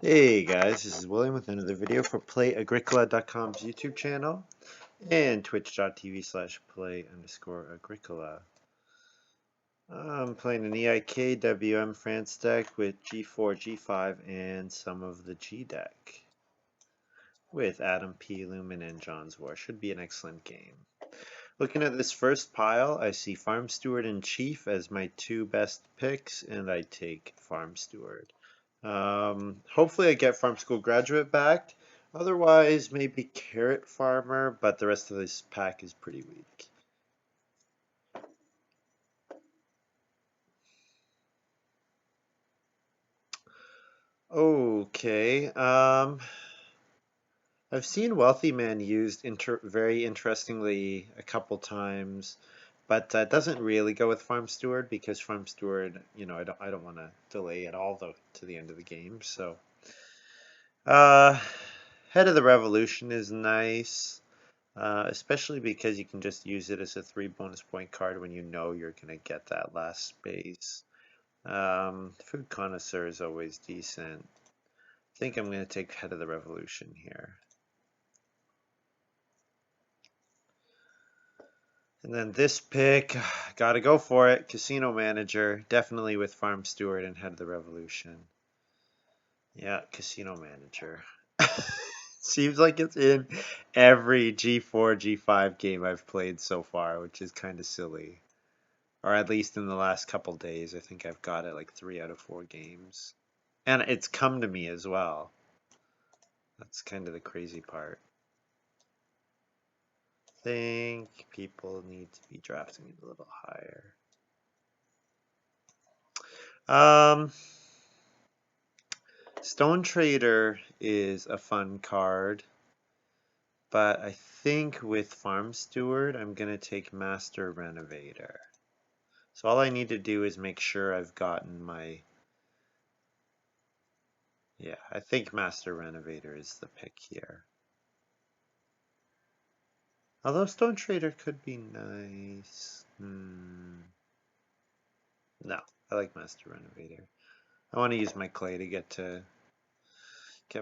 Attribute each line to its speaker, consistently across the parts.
Speaker 1: Hey guys, this is William with another video for Play-agricola.com's YouTube channel and twitch.tv/play_agricola. I'm playing an EIK WM France deck with G4, G5, and some of the G deck with AdamP, Lumin, and jonswar. Should be an excellent game. Looking at this first pile, I see Farm Steward and Chief as my two best picks, and I take Farm Steward. Hopefully I get Farm School Graduate back. Otherwise, maybe Carrot Farmer, but the rest of this pack is pretty weak. Okay, I've seen Wealthy Man used very interestingly a couple times, but it doesn't really go with Farm Steward because Farm Steward, I don't want to delay at all to the end of the game. So, uh, Head of the Revolution is nice. Especially because you can just use it as a 3 bonus point card when you know you're going to get that last space. Food Connoisseur is always decent. I think I'm going to take Head of the Revolution here. And then this pick, gotta go for it. Casino Manager, definitely with Farm Steward and Head of the Revolution. Yeah, Casino Manager. Seems like it's in every G4, G5 game I've played so far, which is kind of silly. Or at least in the last couple days, I think I've got it like 3 out of 4 games. And it's come to me as well. That's kind of the crazy part. I think people need to be drafting it a little higher. Stone Trader is a fun card, but I think with Farm Steward, I'm going to take Master Renovator. So all I need to do is make sure I've gotten my... Yeah, I think Master Renovator is the pick here. Although Stone Trader could be nice. No, I like Master Renovator. I want to use my clay to get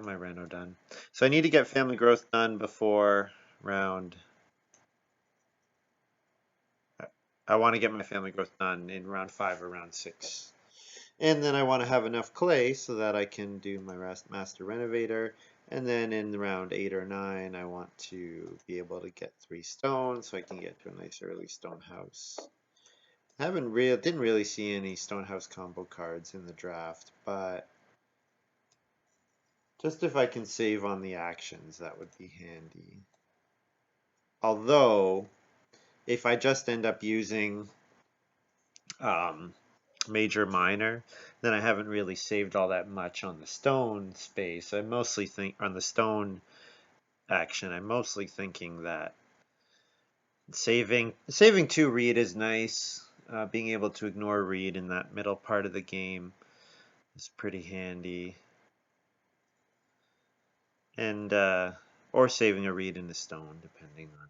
Speaker 1: my reno done. So I need to get family growth done before round. I want to get my family growth done in round 5 or round 6. And then I want to have enough clay so that I can do my Master Renovator. And then in round 8 or 9, I want to be able to get 3 stone so I can get to a nice early stone house. Didn't really see any Stonehouse combo cards in the draft, but just if I can save on the actions, that would be handy. Although, if I just end up using major minor, then I haven't really saved all that much on the stone space. I mostly think on the stone action, I'm mostly thinking that saving 2 read is nice. Being able to ignore read in that middle part of the game is pretty handy. And or saving a read in the stone, depending on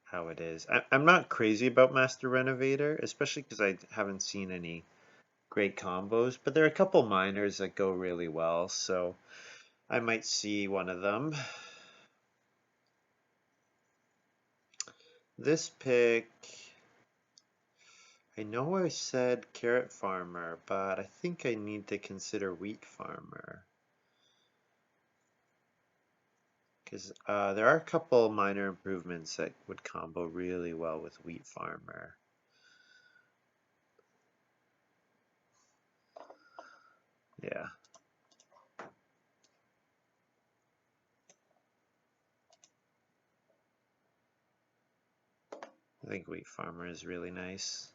Speaker 1: how it is. I'm not crazy about Master Renovator, especially because I haven't seen any great combos, but there are a couple minors that go really well, so I might see one of them. This pick, I know I said Carrot Farmer, but I think I need to consider Wheat Farmer. Because there are a couple minor improvements that would combo really well with Wheat Farmer. Yeah. I think Wheat Farmer is really nice.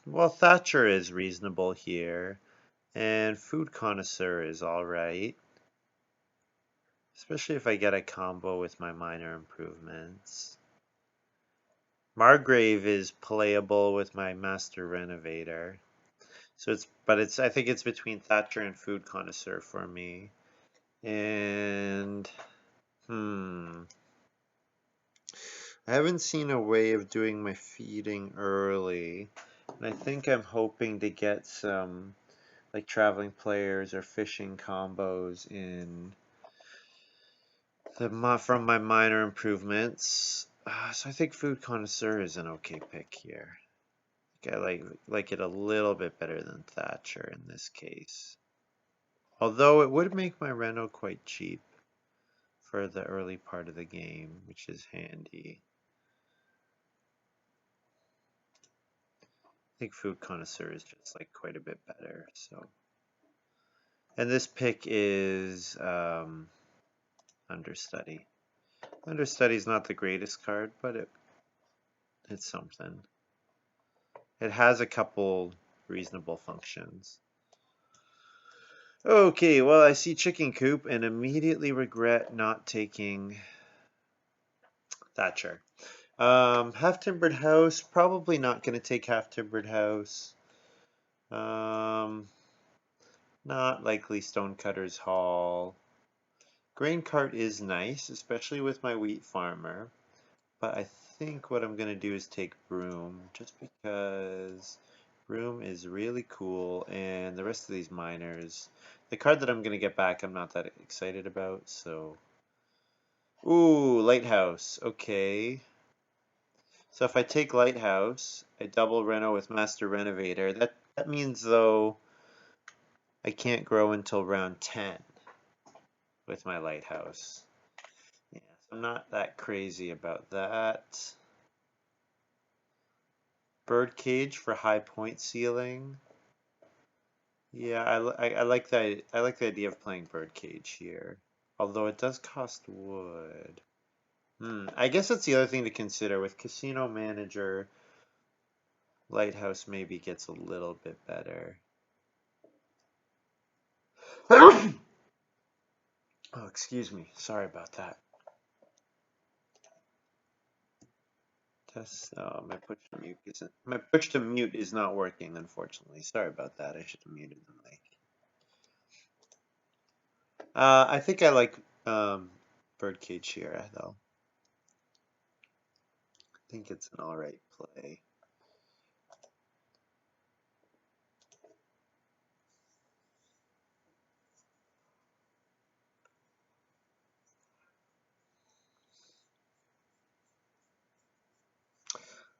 Speaker 1: Well, Thatcher is reasonable here, and Food Connoisseur is all right. especially if I get a combo with my minor improvements. Margrave is playable with my Master Renovator. But I think it's between Thatcher and Food Connoisseur for me. And, I haven't seen a way of doing my feeding early. And I think I'm hoping to get some, like, traveling players or fishing combos in from my minor improvements. So I think Food Connoisseur is an okay pick here. I like it a little bit better than Thatcher in this case. Although it would make my Reno quite cheap for the early part of the game, which is handy. I think Food Connoisseur is just like quite a bit better. So, and this pick is Understudy. Understudy is not the greatest card, but it's something. It has a couple reasonable functions. Okay, well, I see Chicken Coop and immediately regret not taking Thatcher. Half Timbered House, probably not going to take Half Timbered House. Not likely Stonecutter's Hall. Grain Cart is nice, especially with my wheat farmer. But I think what I'm going to do is take Broom, just because Broom is really cool, and the rest of these miners, the card that I'm going to get back, I'm not that excited about, so. Ooh, Lighthouse, okay. So if I take Lighthouse, I double Reno with Master Renovator. That means, though, I can't grow until round 10 with my Lighthouse. Yeah, so I'm not that crazy about that. Birdcage for high point ceiling. Yeah, I like that. I like the idea of playing Birdcage here. Although it does cost wood. I guess that's the other thing to consider. With Casino Manager, Lighthouse maybe gets a little bit better. Oh, excuse me. Sorry about that. My push to mute is not working, unfortunately. Sorry about that. I should have muted the mic. I think I like Birdcage here, though. I think it's an alright play.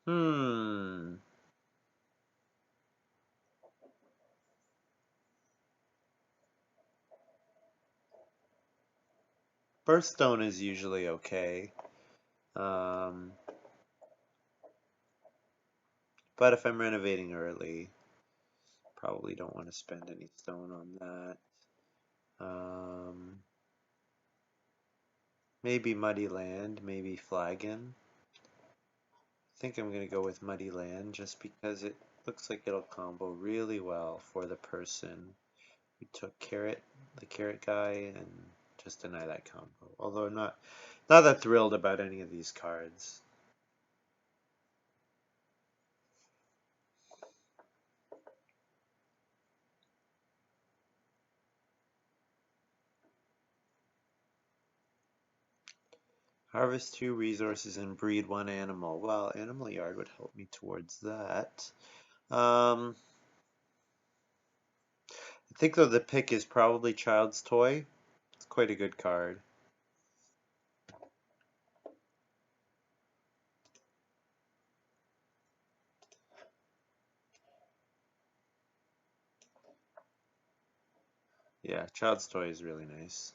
Speaker 1: Hmm. Birthstone is usually okay. Um, but if I'm renovating early, probably don't want to spend any stone on that. Maybe Muddy Land, maybe Flagon. I think I'm going to go with Muddy Land just because it looks like it'll combo really well for the person who took the carrot guy, and just deny that combo. Although I'm not that thrilled about any of these cards. Harvest 2 resources and breed 1 animal. Well, Animal Yard would help me towards that. I think though the pick is probably Child's Toy. It's quite a good card. Yeah, Child's Toy is really nice.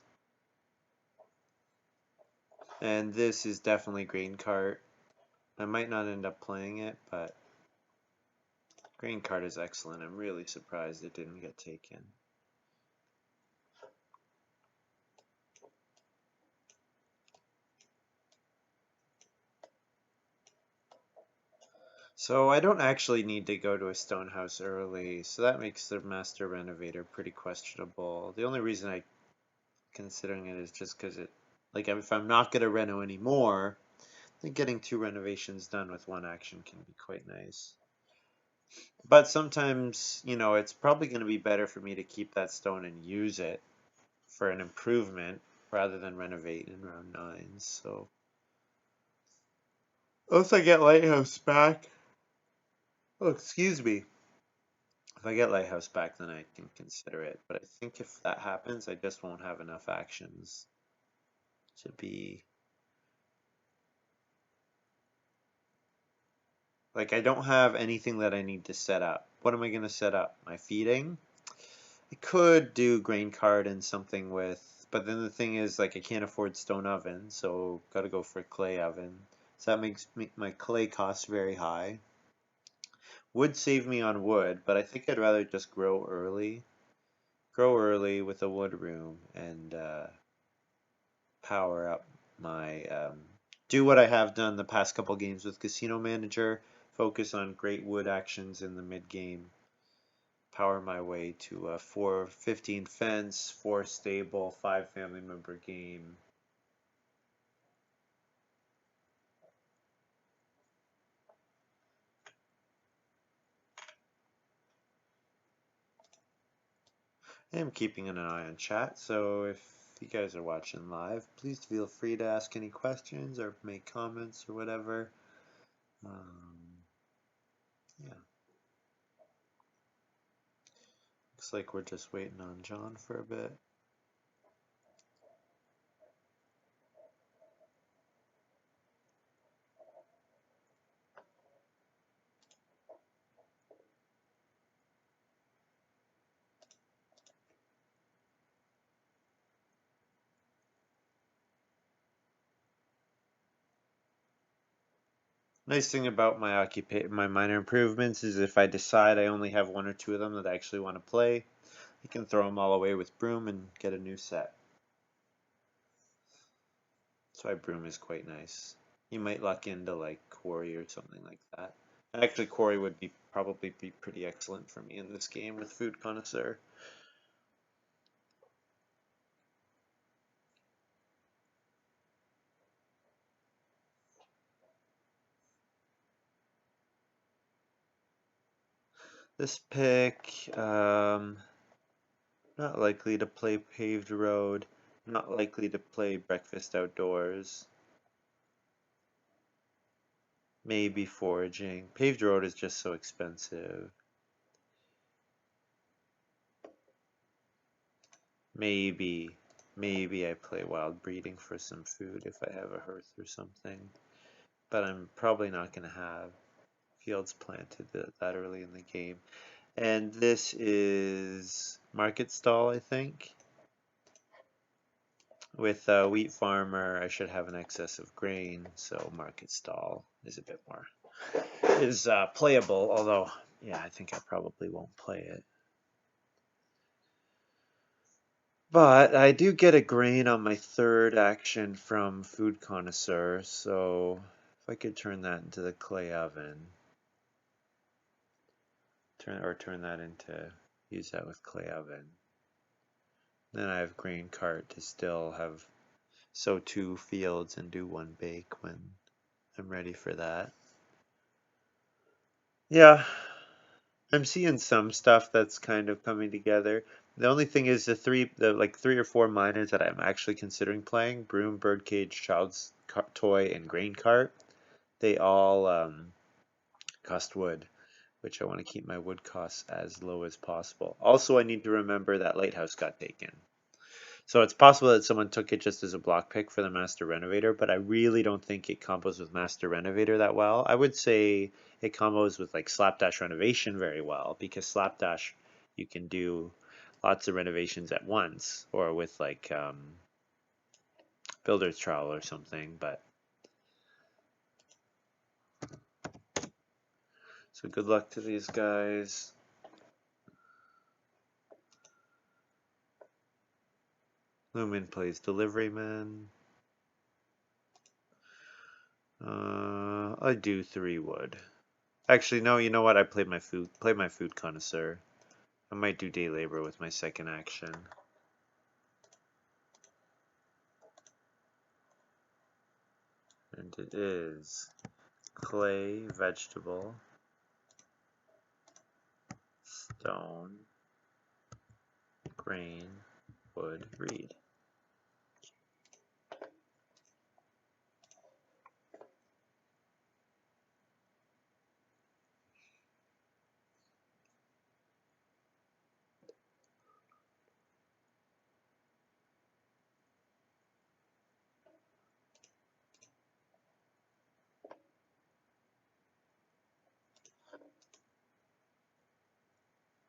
Speaker 1: And this is definitely Grain Cart. I might not end up playing it, but Grain Cart is excellent. I'm really surprised it didn't get taken. So I don't actually need to go to a stone house early, so that makes the Master Renovator pretty questionable. The only reason I considering it is just because it, like if I'm not going to reno anymore, then getting 2 renovations done with 1 action can be quite nice. But sometimes, it's probably going to be better for me to keep that stone and use it for an improvement rather than renovate in round 9. So once I get Lighthouse back, oh, excuse me. If I get Lighthouse back, then I can consider it. But I think if that happens, I just won't have enough actions to be like, I don't have anything that I need to set up. What am I going to set up? My feeding? I could do grain cart and something with, but then the thing is, like, I can't afford stone oven, so gotta go for clay oven. So that makes my clay costs very high. Would save me on wood, but I think I'd rather just grow early. Grow early with a wood room and power up my do what I have done the past couple games with Casino Manager. Focus on great wood actions in the mid game. Power my way to a 4-15 fence, 4 stable, 5 family member game. I am keeping an eye on chat, so if you guys are watching live, please feel free to ask any questions or make comments or whatever. Yeah. Looks like we're just waiting on John for a bit. Nice thing about my minor improvements is if I decide I only have 1 or 2 of them that I actually want to play, I can throw them all away with Broom and get a new set. That's why Broom is quite nice. You might luck into like Quarry or something like that. Actually, Quarry would probably be pretty excellent for me in this game with Food Connoisseur. This pick, not likely to play Paved Road, not likely to play Breakfast Outdoors. Maybe Foraging. Paved Road is just so expensive. Maybe I play Wild Breeding for some food if I have a hearth or something. But I'm probably not going to have fields planted that early in the game. And this is Market Stall, I think. With Wheat Farmer, I should have an excess of grain, so Market Stall is a bit more playable. Although, yeah, I think I probably won't play it. But I do get a grain on my 3rd action from Food Connoisseur, so if I could turn that into the clay oven, turn that into, use that with clay oven. Then I have grain cart to still have sow 2 fields and do 1 bake when I'm ready for that. Yeah, I'm seeing some stuff that's kind of coming together. The only thing is the 3 or 4 minors that I'm actually considering playing, Broom, Birdcage, Child's Toy, and Grain Cart, they all cost wood, which I want to keep my wood costs as low as possible. Also, I need to remember that Lighthouse got taken. So it's possible that someone took it just as a block pick for the Master Renovator, but I really don't think it combos with Master Renovator that well. I would say it combos with like Slapdash Renovation very well, because Slapdash you can do lots of renovations at once, or with like Builder's Trowel or something. But so good luck to these guys. Lumin plays Delivery Man. I do 3 wood. Actually, no. You know what? I play my food connoisseur. I might do day labor with my 2nd action. And it is clay, vegetable, stone, grain, wood, reed.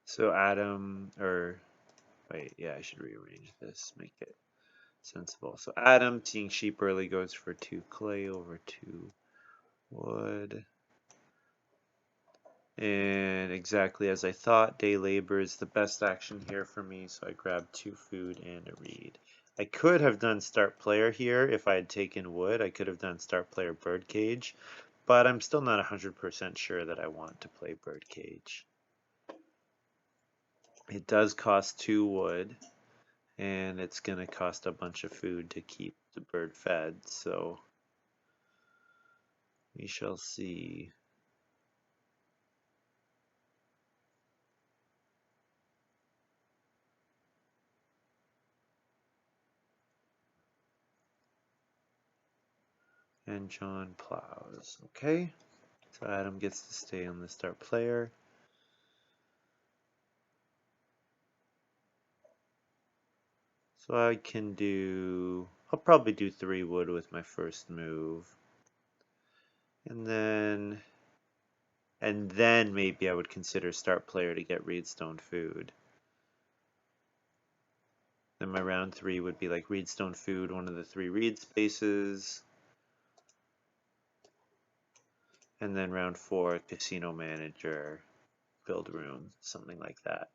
Speaker 1: So Adam, or wait, yeah, I should rearrange this, make it sensible. So Adam, seeing sheep early, goes for 2 clay over 2 wood. And exactly as I thought, day labor is the best action here for me, so I grabbed 2 food and a reed. I could have done start player here if I had taken wood. I could have done start player birdcage, but I'm still not 100% sure that I want to play birdcage. It does cost 2 wood, and it's going to cost a bunch of food to keep the bird fed, so we shall see. And John plows. Okay, so Adam gets to stay on the start player. So I can do, I'll probably do 3 wood with my first move. And then maybe I would consider start player to get reedstone food. Then my round 3 would be like reedstone food, one of the 3 reed spaces. And then round 4, casino manager, build room, something like that.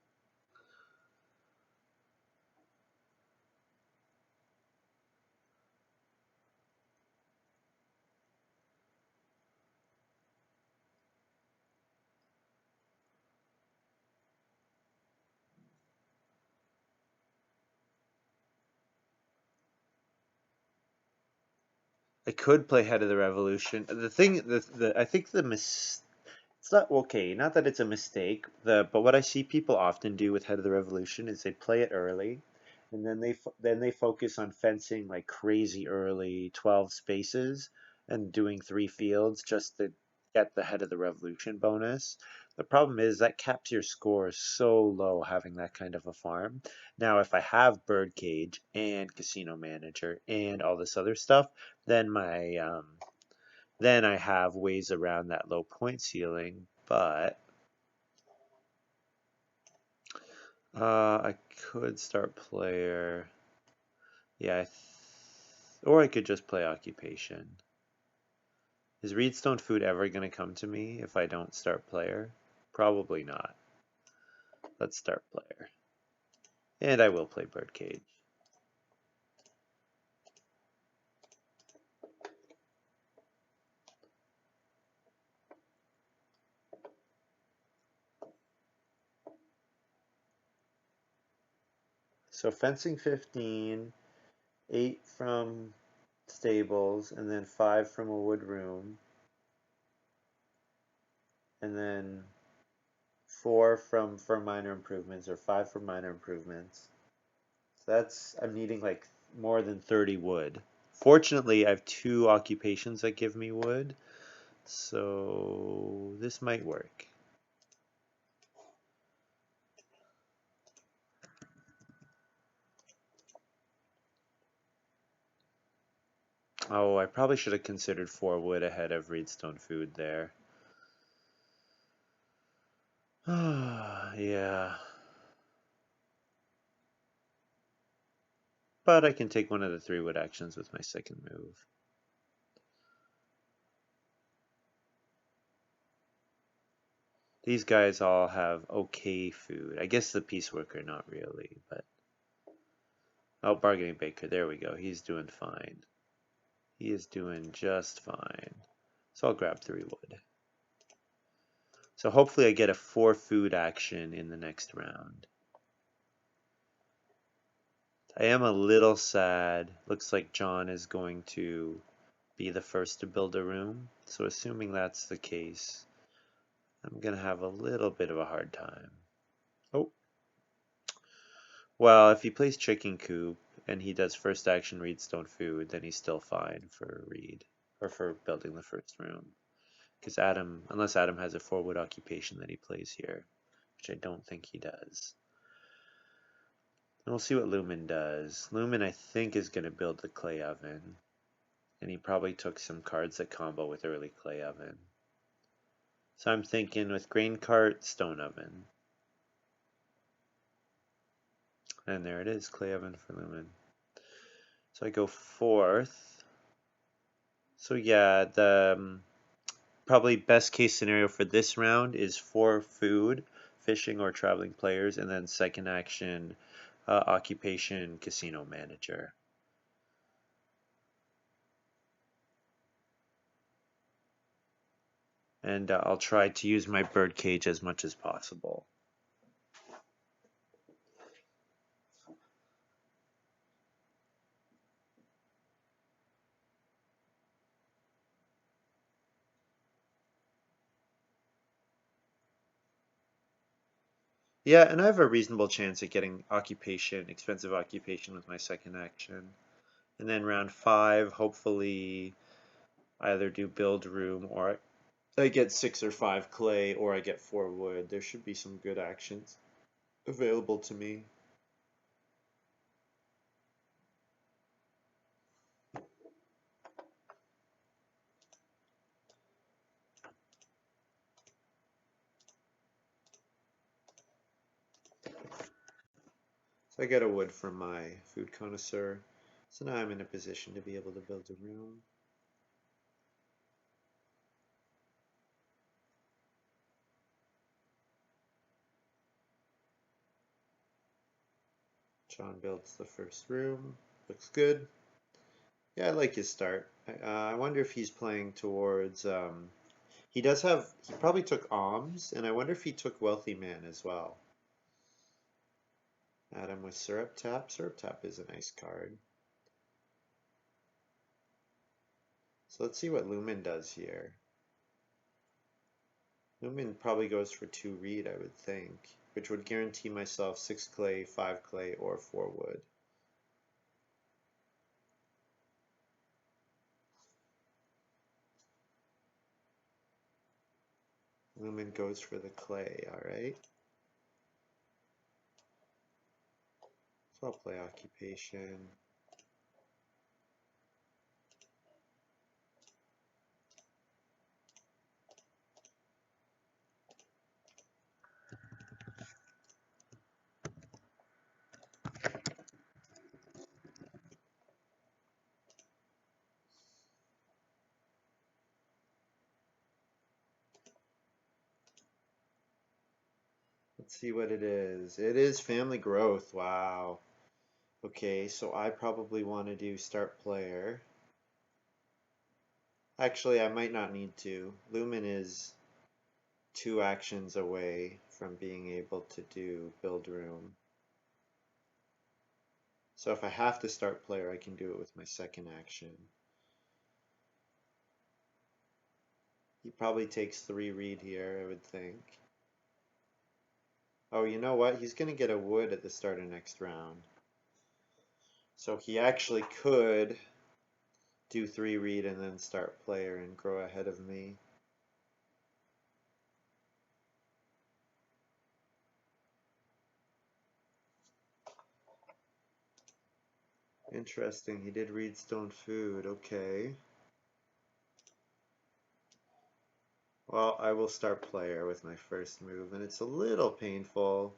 Speaker 1: I could play Head of the Revolution. The thing, I think it's not okay. Not that it's a mistake. But what I see people often do with Head of the Revolution is they play it early, and then they focus on fencing like crazy early, 12 spaces, and doing 3 fields just to get the Head of the Revolution bonus. The problem is that caps your score so low having that kind of a farm. Now, if I have Birdcage and Casino Manager and all this other stuff, then then I have ways around that low point ceiling, but I could start player. Yeah, or I could just play occupation. Is Reedstone food ever going to come to me if I don't start player? Probably not. Let's start player. And I will play Birdcage. So fencing 15, 8 from stables, and then 5 from a wood room, and then 4 from for minor improvements, or 5 for minor improvements. So that's, I'm needing like more than 30 wood. Fortunately, I have 2 occupations that give me wood, so this might work. Oh, I probably should have considered 4 wood ahead of Reedstone food there. Yeah. But I can take one of the 3 wood actions with my second move. These guys all have okay food. I guess the pieceworker not really, but oh, bargaining baker, there we go. He's doing fine. He is doing just fine. So I'll grab 3 wood. So hopefully I get a 4 food action in the next round. I am a little sad. Looks like John is going to be the first to build a room. So assuming that's the case, I'm gonna have a little bit of a hard time. Oh, well, if he plays chicken coop and he does first action read stone food, then he's still fine for read or for building the first room. Because Adam, unless Adam has a 4 wood occupation that he plays here, which I don't think he does. And we'll see what Lumin does. Lumin, I think, is going to build the clay oven. And he probably took some cards that combo with early clay oven. So I'm thinking with grain cart, stone oven. And there it is, clay oven for Lumin. So I go fourth. So yeah, the probably best case scenario for this round is 4 food, fishing or traveling players, and then second action, occupation, casino manager. And I'll try to use my bird cage as much as possible. Yeah, and I have a reasonable chance at getting occupation, expensive occupation with my second action. And then round 5, hopefully either do build room or I get 6 or 5 clay or I get 4 wood. There should be some good actions available to me. So I get a wood from my food connoisseur. So now I'm in a position to be able to build a room. John builds the first room. Looks good. Yeah, I like his start. I wonder if he's playing towards. He does have. He probably took alms, and I wonder if he took wealthy man as well. Adam with syrup tap. Syrup tap is a nice card. So let's see what Lumin does here. Lumin probably goes for 2 reed, I would think, which would guarantee myself 6 clay, 5 clay, or 4 wood. Lumin goes for the clay, alright. So I'll play occupation. Let's see what it is. It is family growth. Wow. Okay, so I probably want to do start player. Actually, I might not need to. Lumin is 2 actions away from being able to do build room. So if I have to start player, I can do it with my second action. He probably takes 3 reed here, I would think. Oh, you know what? He's going to get a wood at the start of next round. So he actually could do 3 read and then start player and grow ahead of me. Interesting, he did read stone food, okay. Well, I will start player with my first move, and it's a little painful,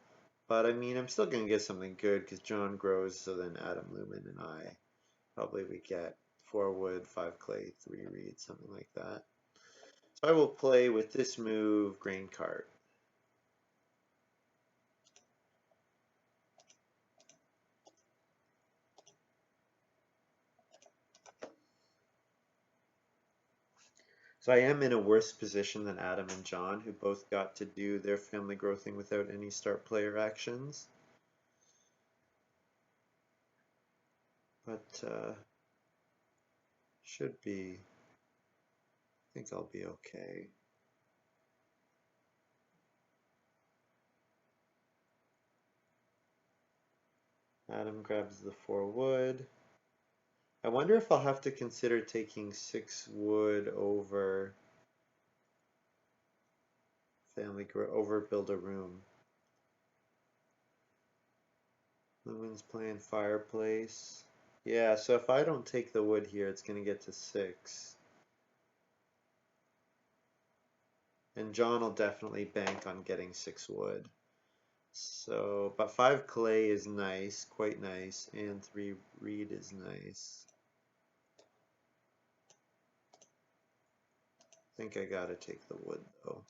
Speaker 1: but I mean, I'm still gonna get something good because John grows, so then Adam, Lumin, and I probably we get 4 wood, 5 clay, 3 reed, something like that. So I will play with this move, grain cart. So I am in a worse position than Adam and John, who both got to do their family growthing without any start player actions. But Should be, I think I'll be okay. Adam grabs the 4 wood. I wonder if I'll have to consider taking 6 wood over over build a room. Lumin's playing fireplace. Yeah, so if I don't take the wood here, it's gonna get to 6. And John will definitely bank on getting 6 wood. So, but 5 clay is nice, quite nice, and 3 reed is nice. I think I gotta take the wood though.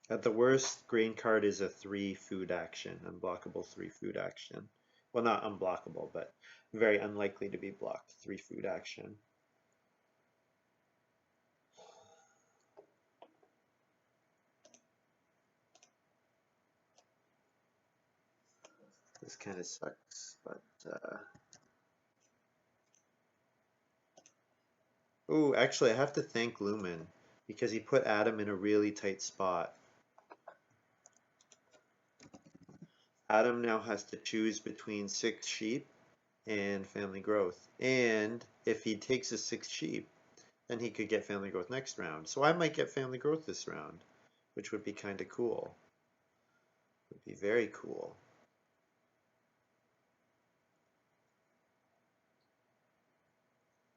Speaker 1: At the worst, green card is a 3 food action, unblockable 3 food action. Well, not unblockable, but very unlikely to be blocked 3 food action. This kind of sucks, but ooh, actually I have to thank Lumin because he put Adam in a really tight spot. Adam now has to choose between 6 sheep and family growth. And if he takes his 6 sheep, then he could get family growth next round. So I might get family growth this round, which would be kind of cool. Would be very cool.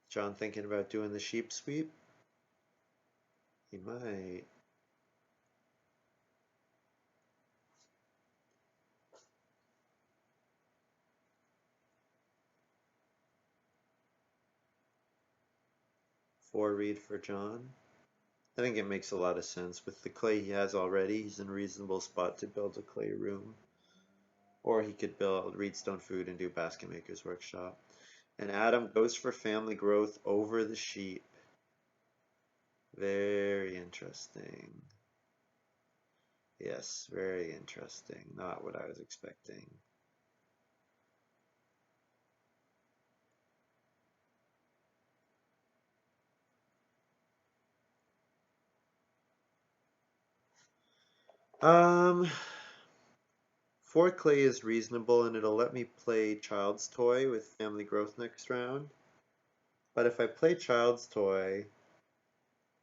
Speaker 1: John thinking about doing the sheep sweep? He might. Four reed for John. I think it makes a lot of sense. With the clay he has already, he's in a reasonable spot to build a clay room. Or he could build Reedstone Food and do Basket Maker's Workshop. And Adam goes for family growth over the sheep. Very interesting. Yes, very interesting. Not what I was expecting. Um, 4 clay is reasonable and it'll let me play Child's Toy with family growth next round. But if I play Child's Toy,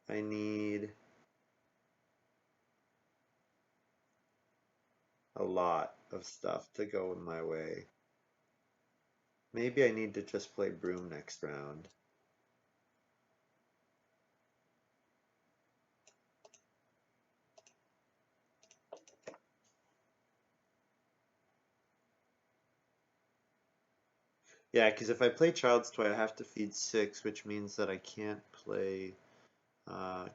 Speaker 1: I need a lot of stuff to go in my way. Maybe I need to just play Broom next round. Yeah, because if I play Child's Toy, I have to feed 6, which means that I can't play,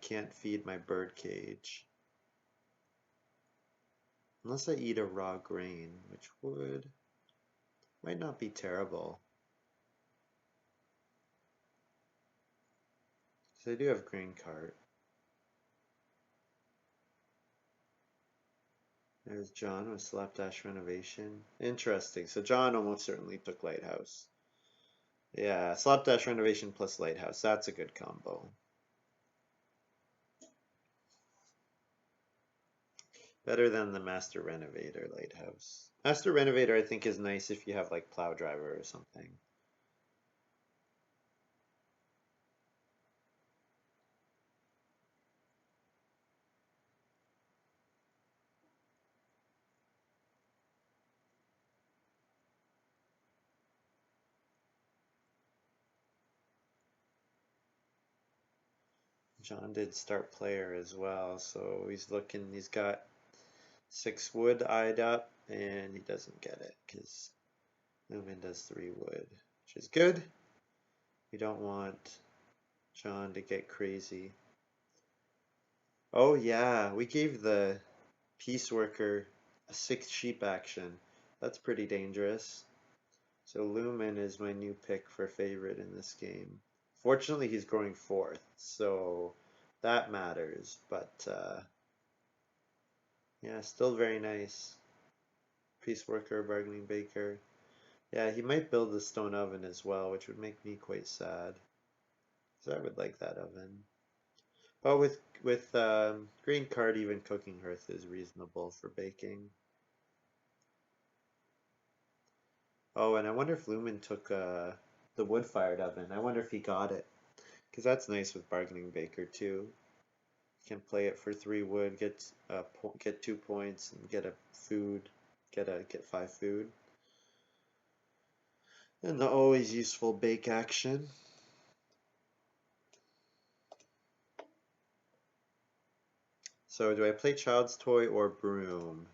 Speaker 1: can't feed my bird cage. Unless I eat a raw grain, which might not be terrible. Because I do have grain cart. There's John with Slapdash Renovation. Interesting. So John almost certainly took Lighthouse. Yeah, Slapdash Renovation plus Lighthouse. That's a good combo. Better than the Master Renovator Lighthouse. Master Renovator I think is nice if you have like Plow Driver or something. John did start player as well, so he's got 6 wood eyed up, and he doesn't get it because Lumin does 3 wood, which is good. We don't want John to get crazy. Oh yeah, we gave the Peace Worker a 6 sheep action. That's pretty dangerous. So Lumin is my new pick for favorite in this game. Fortunately, he's growing 4th, so that matters, but Yeah, still very nice. Piece worker, bargaining baker. Yeah, he might build the stone oven as well, which would make me quite sad. Because I would like that oven. But with green card, even cooking hearth is reasonable for baking. Oh, and I wonder if Lumin took the wood-fired oven. I wonder if he got it. Because that's nice with bargaining baker too. You can play it for 3 wood, get 2 points, and get a food, get 5 food. And the always useful bake action. So do I play Child's Toy or Broom?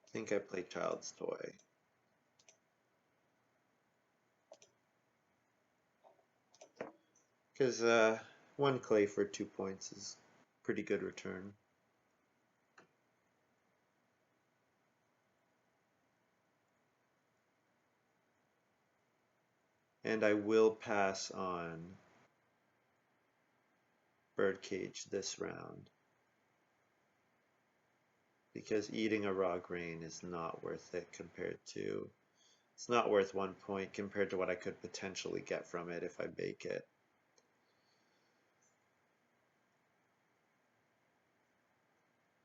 Speaker 1: I think I play Child's Toy. Because 1 clay for 2 points is pretty good return. And I will pass on Birdcage this round. Because eating a raw grain is not worth it compared to... It's not worth 1 point compared to what I could potentially get from it if I bake it.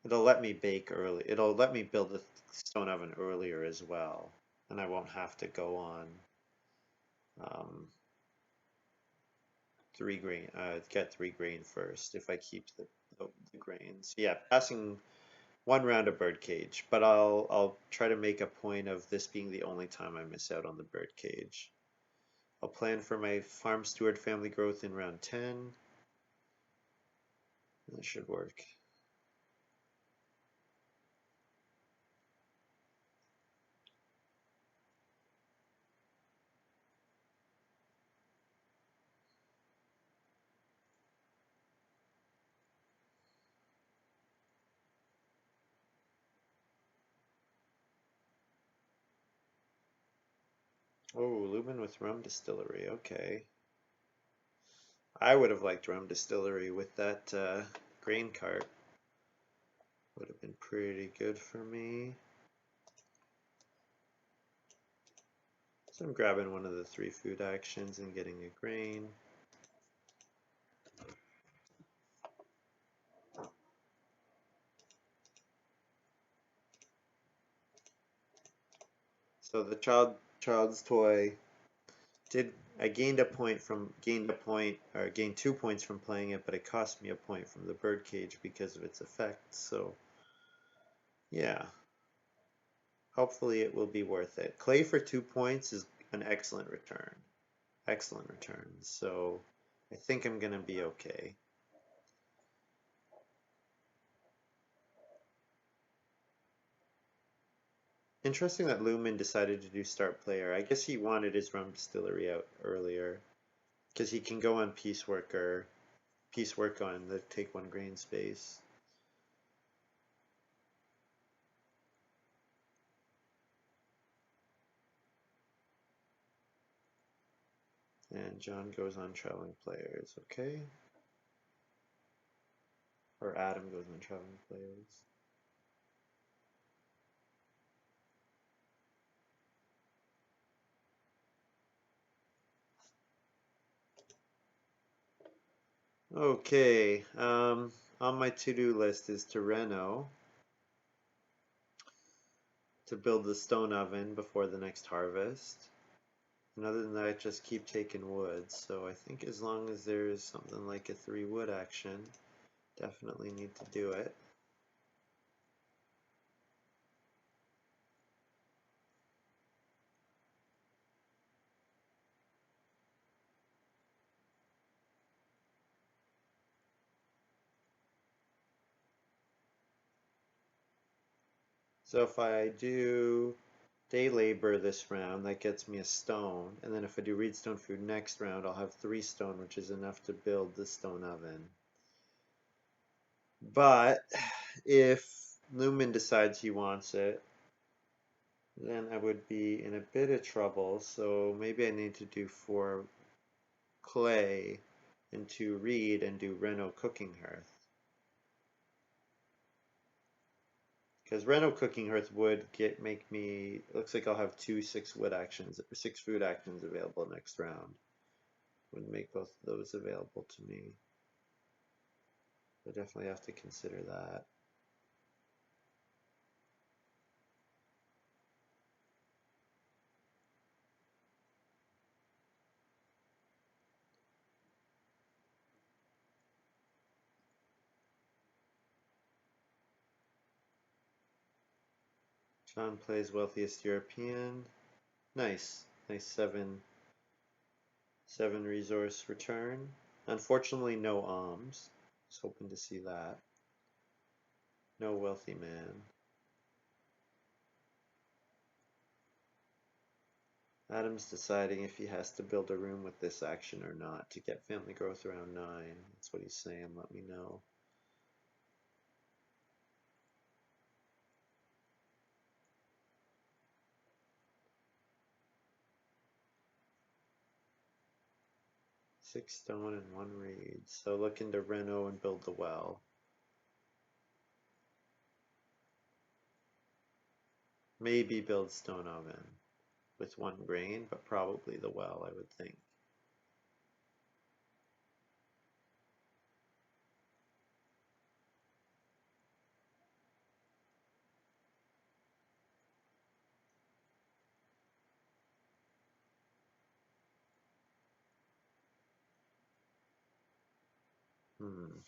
Speaker 1: It'll let me bake early. It'll let me build the stone oven earlier as well. And I won't have to go on um, get 3 grain first if I keep the grains. Yeah, passing 1 round of birdcage, but I'll try to make a point of this being the only time I miss out on the birdcage. I'll plan for my farm steward family growth in round 10. That should work. Oh, Lumin with rum distillery. Okay. I would have liked rum distillery with that grain cart. Would have been pretty good for me. So I'm grabbing one of the 3 food actions and getting a grain. So the child's toy did I gained 2 points from playing it, but it cost me a point from the birdcage because of its effect. So yeah, hopefully it will be worth it. Clay for 2 points is an excellent return. Excellent return. So I think I'm gonna be okay. Interesting that Lumin decided to do start player. I guess he wanted his rum distillery out earlier because he can go on piecework on the take 1 grain space. And John goes on traveling players, okay? Or Adam goes on traveling players. Okay, on my to-do list is to reno, to build the stone oven before the next harvest. And other than that, just keep taking wood. So I think as long as there's something like a 3 wood action, definitely need to do it. So if I do day labor this round, that gets me a stone. And then if I do redstone food next round, I'll have 3 stone, which is enough to build the stone oven. But if Lumin decides he wants it, then I would be in a bit of trouble. So maybe I need to do 4 clay and 2 reed and do reno cooking hearth. Because Reno Cooking Hearth would make me. Looks like I'll have two 6 wood actions, 6 food actions available next round. Would make both of those available to me. I definitely have to consider that. John plays wealthiest European. Nice, nice 7 resource return. Unfortunately, no alms. Was hoping to see that. No wealthy man. Adam's deciding if he has to build a room with this action or not to get family growth around 9. That's what he's saying. Let me know. Six stone and 1 reed. So look into reno and build the well. Maybe build stone oven with 1 grain, but probably the well, I would think. Hmm.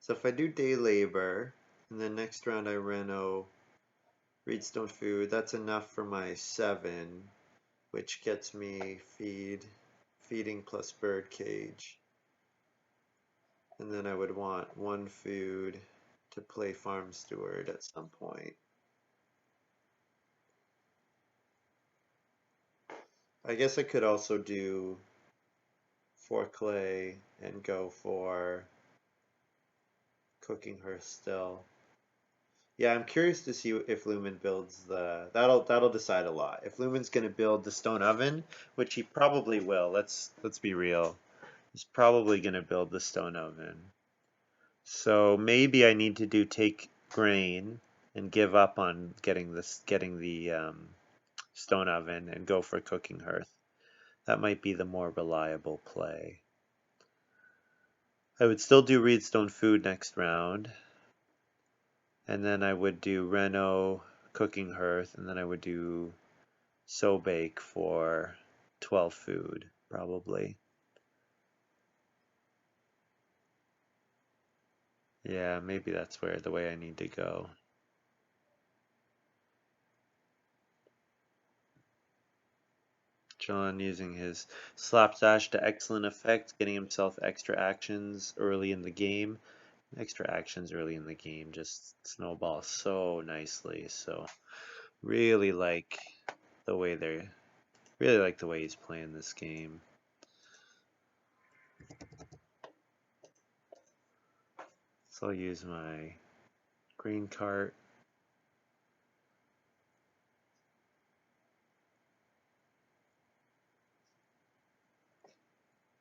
Speaker 1: So if I do day labor, and then next round I reno, reedstone food, that's enough for my 7, which gets me feeding plus bird cage. And then I would want 1 food to play farm steward at some point. I guess I could also do 4 clay and go for cooking her still. Yeah, I'm curious to see if Lumin builds that'll decide a lot. If Lumin's gonna build the stone oven, which he probably will, let's be real. He's probably gonna build the stone oven. So maybe I need to do take grain and give up on getting the stone oven and go for cooking hearth. That might be the more reliable play. I would still do reedstone food next round. And then I would do reno, cooking hearth, and then I would do so bake for 12 food, probably. Yeah, maybe that's where the way I need to go. John using his slapdash to excellent effect, getting himself extra actions early in the game. Extra actions early in the game just snowball so nicely. So really like the way he's playing this game. So I'll use my green cart.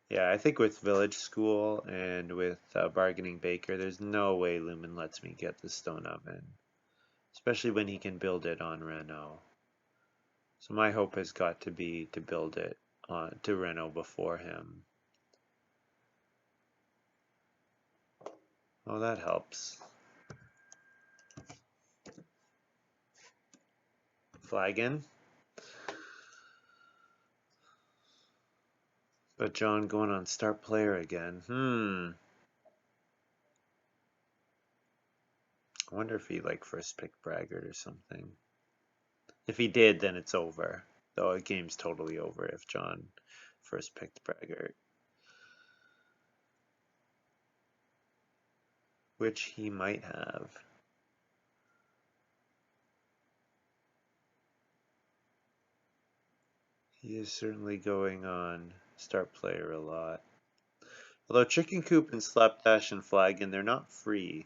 Speaker 1: Yeah, I think with Village School and with Bargaining Baker, there's no way Lumen lets me get the stone oven, especially when he can build it on Reno. So my hope has got to be to build it to Reno before him. Oh, that helps. Flagon. But John going on start player again. I wonder if he like first picked Braggart or something. If he did, then it's over. Though the game's totally over if John first picked Braggart. Which he might have. He is certainly going on start player a lot. Although Chicken Coop and Slapdash and Flagon, they're not free.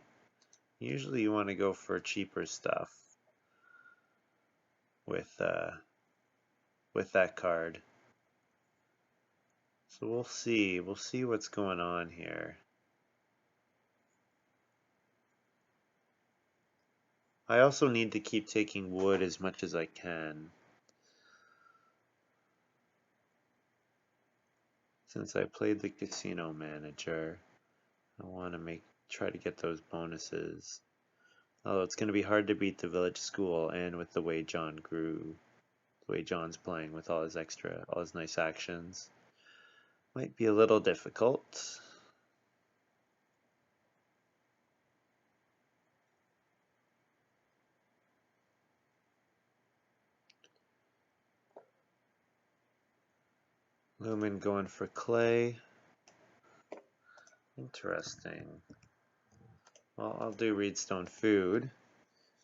Speaker 1: Usually you want to go for cheaper stuff with that card. So we'll see. We'll see what's going on here. I also need to keep taking wood as much as I can. Since I played the casino manager, I want to try to get those bonuses. Although it's going to be hard to beat the village school, and with the way John grew, the way John's playing with all his nice actions, might be a little difficult. Lumin going for clay. Interesting. Well, I'll do Reedstone Food,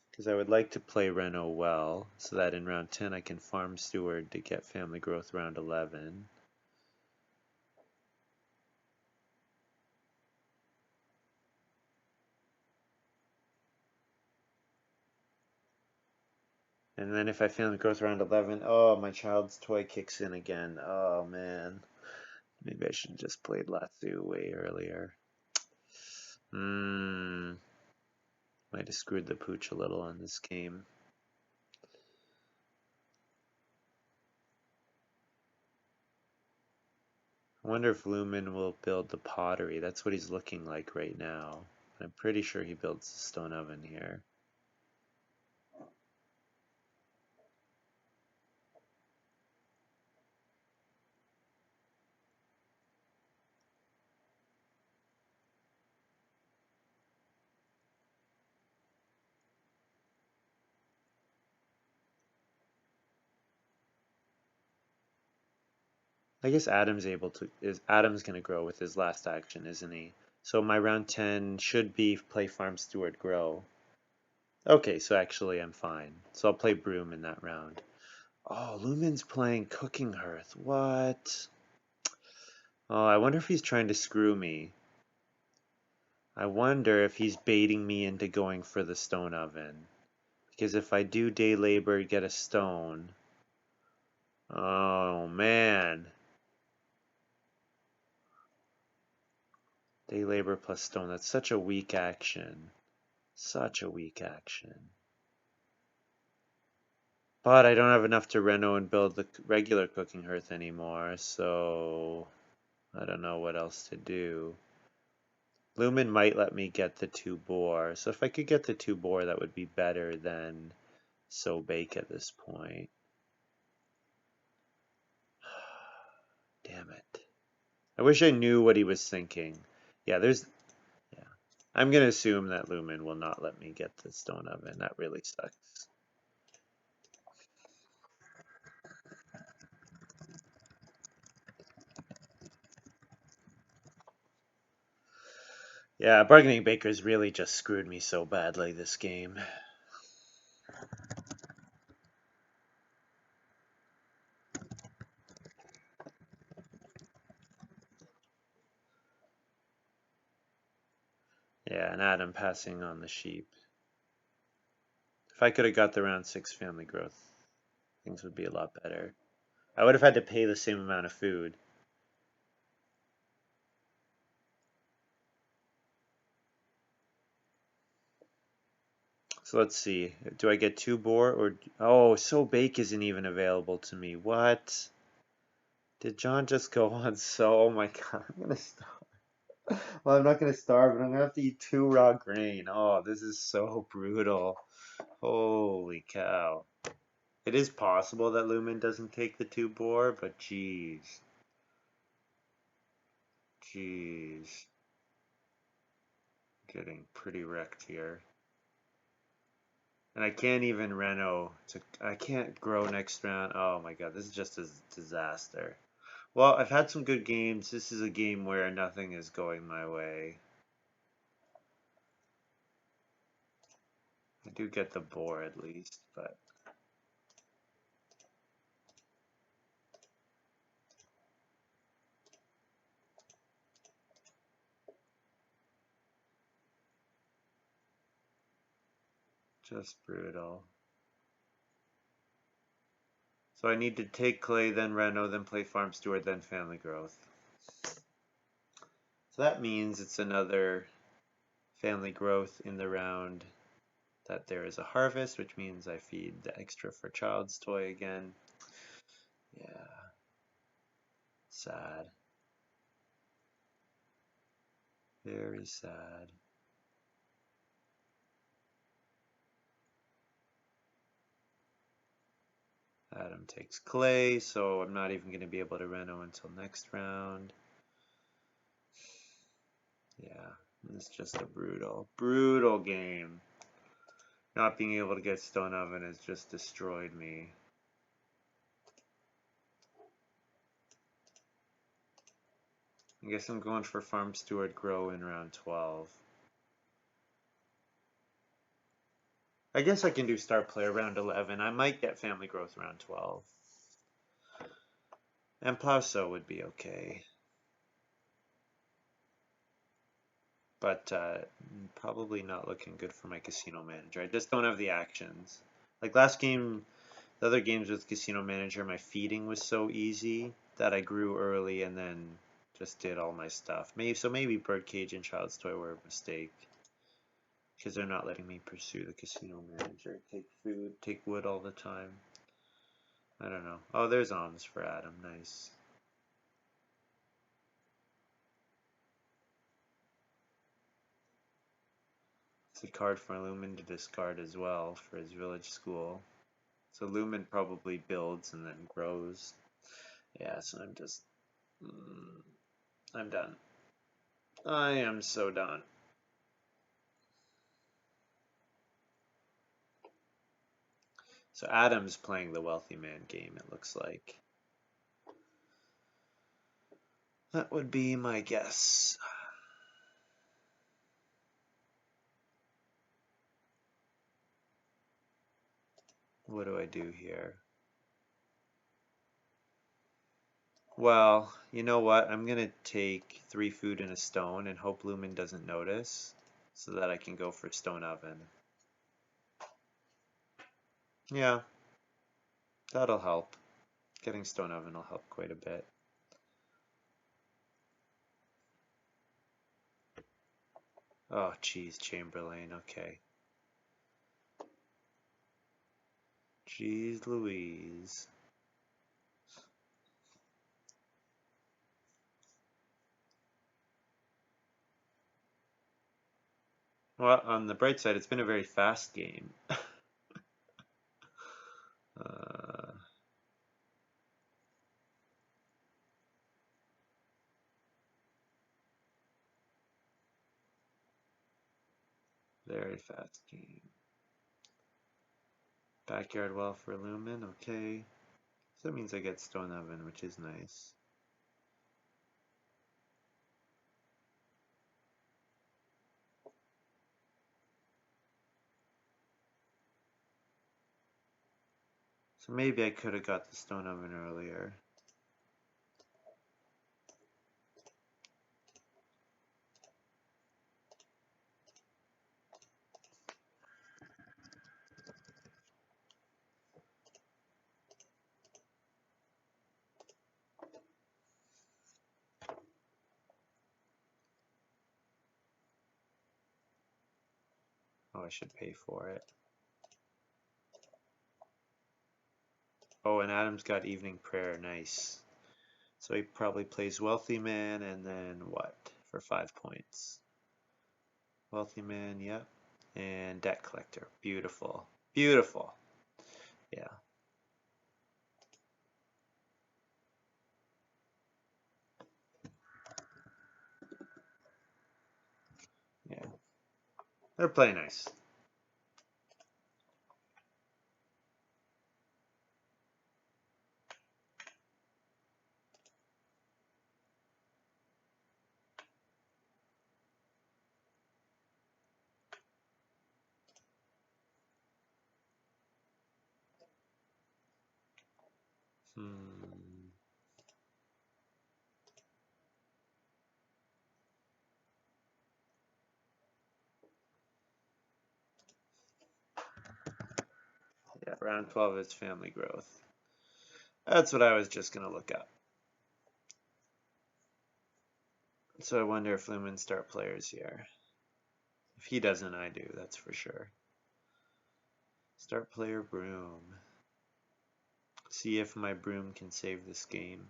Speaker 1: because I would like to play Reno well, so that in round 10 I can farm Steward to get family growth round 11. And then if I family growth round 11, oh, my child's toy kicks in again. Oh, man. Maybe I should have just played Lathu way earlier. Might have screwed the pooch a little on this game. I wonder if Lumin will build the pottery. That's what he's looking like right now. I'm pretty sure he builds the stone oven here. I guess Adam's gonna grow with his last action, isn't he? So my round 10 should be play Farm Steward grow. Okay, so actually I'm fine. So I'll play Broom in that round. Oh, Lumen's playing Cooking Hearth. What? Oh, I wonder if he's trying to screw me. I wonder if he's baiting me into going for the stone oven. Because if I do day labor, get a stone. Oh, man. Day labor plus stone. That's such a weak action. Such a weak action. But I don't have enough to reno and build the regular cooking hearth anymore, so I don't know what else to do. Lumen might let me get the 2 boar, so if I could get the 2 boar, that would be better than so bake at this point. Damn it. I wish I knew what he was thinking. Yeah, yeah. I'm gonna assume that Lumen will not let me get the stone oven. That really sucks. Yeah, Bargaining Baker's really just screwed me so badly this game. Yeah, and Adam passing on the sheep. If I could have got the round 6 family growth, things would be a lot better. I would have had to pay the same amount of food. So let's see. Do I get 2 boar or... Oh, so bake isn't even available to me. What? Did John just go on so... Oh my god, I'm gonna starve. Well, I'm not gonna starve, but I'm gonna have to eat 2 raw grain. Oh, this is so brutal. Holy cow. It is possible that Lumen doesn't take the 2 boar, but jeez. Jeez. Getting pretty wrecked here. And I can't even I can't grow next round. Oh my god, this is just a disaster. Well, I've had some good games. This is a game where nothing is going my way. I do get the boar at least, but Just brutal. So I need to take clay, then reno, then play farm steward, then family growth. So that means it's another family growth in the round that there is a harvest, which means I feed the extra for child's toy again. Yeah. Sad. Very sad. Adam takes clay, so I'm not even going to be able to reno until next round. Yeah, it's just a brutal, brutal game. Not being able to get stone oven has just destroyed me. I guess I'm going for farm steward grow in round 12. I guess I can do star player round 11. I might get family growth round 12. And plow sow would be okay. But probably not looking good for my casino manager. I just don't have the actions. Like last game, the other games with casino manager, my feeding was so easy that I grew early and then just did all my stuff. Maybe birdcage and child's toy were a mistake because they're not letting me pursue the casino manager. Take food, take wood all the time. I don't know. Oh, there's alms for Adam. Nice. It's a card for Lumin to discard as well for his village school. So Lumin probably builds and then grows. Yeah, so I'm just... I'm done. I am so done. So Adam's playing the wealthy man game, it looks like. That would be my guess. What do I do here? Well, you know what? I'm gonna take 3 food and a stone and hope Lumin doesn't notice so that I can go for stone oven. Yeah, that'll help. Getting stone oven will help quite a bit. Oh, geez, Chamberlain, okay. Jeez Louise. Well, on the bright side, it's been a very fast game. uh, very fast game. Backyard well for Lumin, okay. So that means I get stone oven, which is nice. So maybe I could have got the stone oven earlier. Oh, I should pay for it. Oh, and Adam's got evening prayer, nice. So he probably plays wealthy man and then what? For 5 points. Wealthy man, yep. And debt collector, beautiful. Beautiful. Yeah. Yeah. They're playing nice. Hmm. Yeah, round 12 is family growth. That's what I was just going to look up. So I wonder if Lumin start players here. If he doesn't, I do, that's for sure. Start player Broom. See if my Broom can save this game.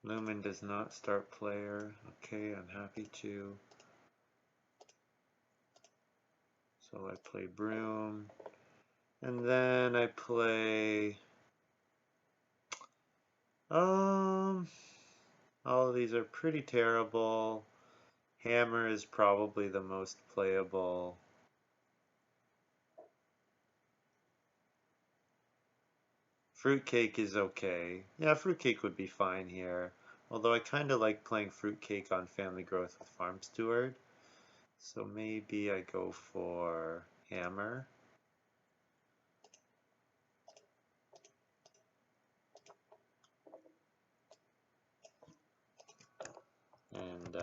Speaker 1: Lumin does not start player. Okay, I'm happy to. So I play Broom. And then I play... all of these are pretty terrible. Hammer is probably the most playable. Fruitcake is okay. Yeah, fruitcake would be fine here. Although I kind of like playing fruitcake on family growth with farm steward. So maybe I go for hammer. And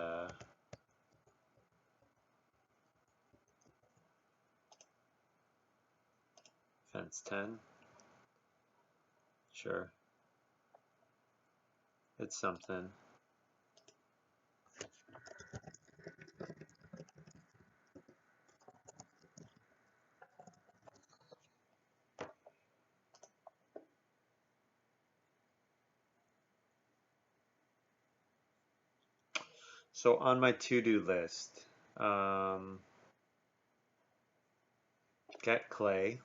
Speaker 1: fence 10. Sure. It's something. So on my to-do list, get clay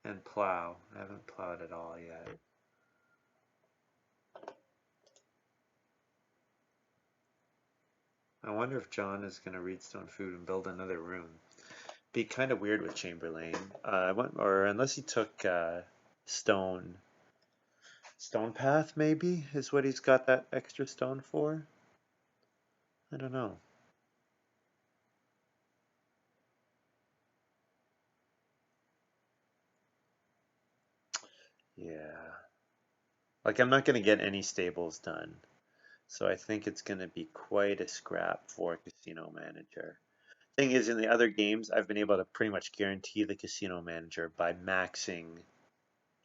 Speaker 1: and plow. I haven't plowed at all yet. I wonder if John is going to read Stone Food and build another room. Be kind of weird with Chamberlain. Or unless he took stone path, maybe is what he's got that extra stone for. I don't know. Yeah. Like I'm not going to get any stables done. So I think it's going to be quite a scrap for Casino Manager. Thing is, in the other games, I've been able to pretty much guarantee the Casino Manager by maxing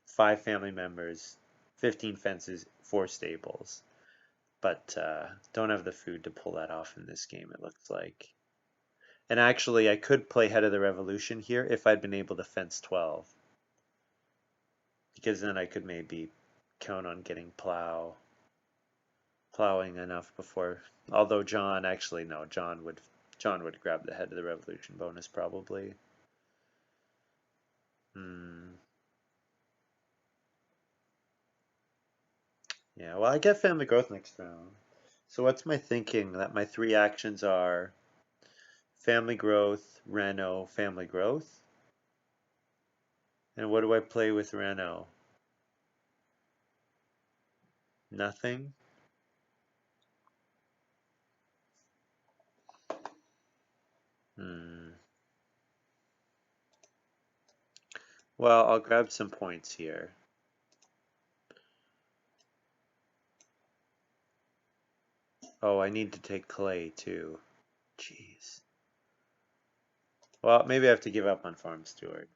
Speaker 1: 5 family members, 15 fences, 4 stables. But don't have the food to pull that off in this game, it looks like. And actually, I could play Head of the Revolution here if I'd been able to fence 12. Because then I could maybe count on getting plowing enough before. Although John, actually no, John would grab the Head of the Revolution bonus probably. Yeah, well, I get family growth next round. So what's my thinking? That my 3 actions are family growth, Reno, family growth. And what do I play with Reno? Nothing. Hmm. Well, I'll grab some points here. Oh, I need to take clay too. Jeez. Well, maybe I have to give up on farm steward.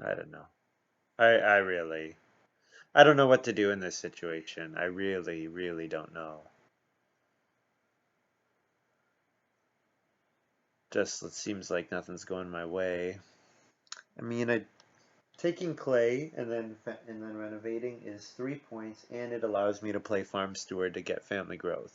Speaker 1: I don't know. I really, I don't know what to do in this situation. I really, really don't know. Just it seems like nothing's going my way. I mean, taking clay and then renovating is 3 points, and it allows me to play farm steward to get family growth.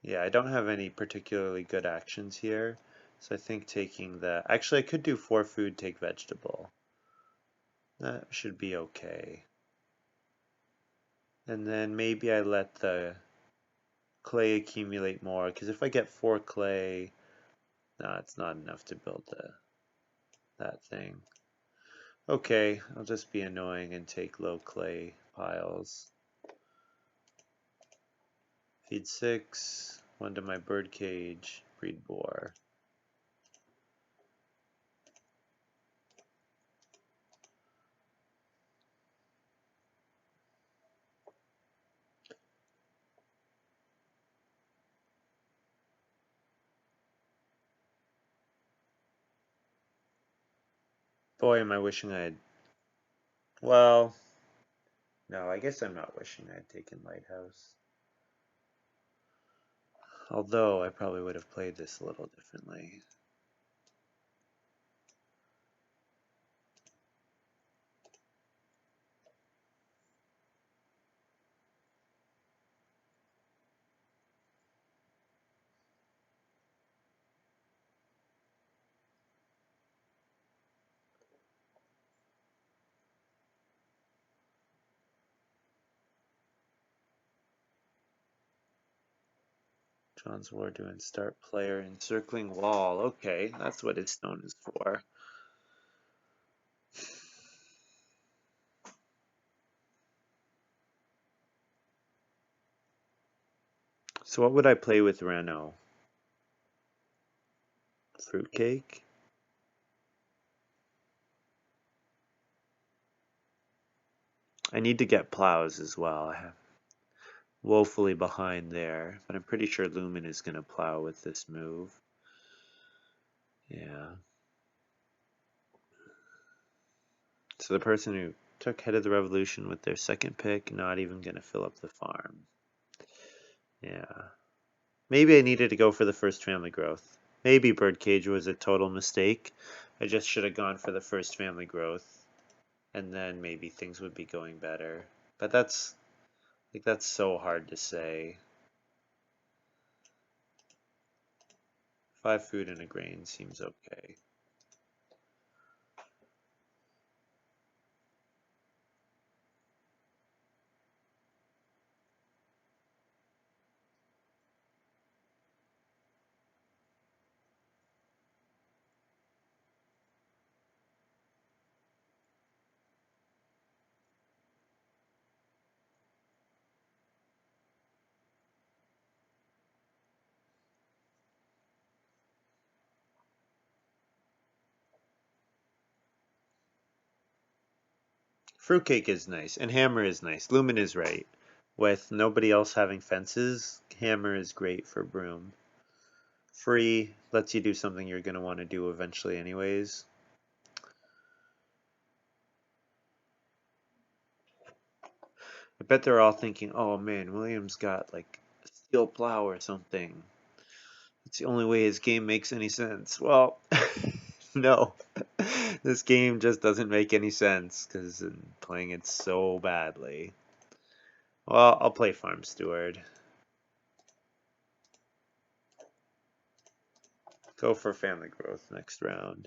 Speaker 1: Yeah, I don't have any particularly good actions here. So I think taking the... Actually, I could do 4 food, take vegetable. That should be okay. And then maybe I let the clay accumulate more, because if I get 4 clay, no, it's not enough to build that thing. Okay, I'll just be annoying and take low clay piles. Feed 6, 1 to my bird cage, breed boar. Boy, am I wishing I had... Well, no, I guess I'm not wishing I had taken Lighthouse. Although I probably would have played this a little differently. jonswar doing start player encircling wall. Okay, that's what his stone is for. So what would I play with Reno? Fruitcake? I need to get plows as well. I have woefully behind there, but I'm pretty sure Lumin is going to plow with this move. Yeah. So the person who took head of the revolution with their second pick, not even going to fill up the farm. Yeah. Maybe I needed to go for the first family growth. Maybe birdcage was a total mistake. I just should have gone for the first family growth, and then maybe things would be going better. But that's so hard to say. 5 food and a grain seems okay. Fruitcake is nice, and hammer is nice. Lumen is right. With nobody else having fences, hammer is great for broom. Free lets you do something you're going to want to do eventually anyways. I bet they're all thinking, oh man, William's got like a steel plow or something. It's the only way his game makes any sense. Well, no. This game just doesn't make any sense because I'm playing it so badly. Well, I'll play Farm Steward. Go for family growth next round.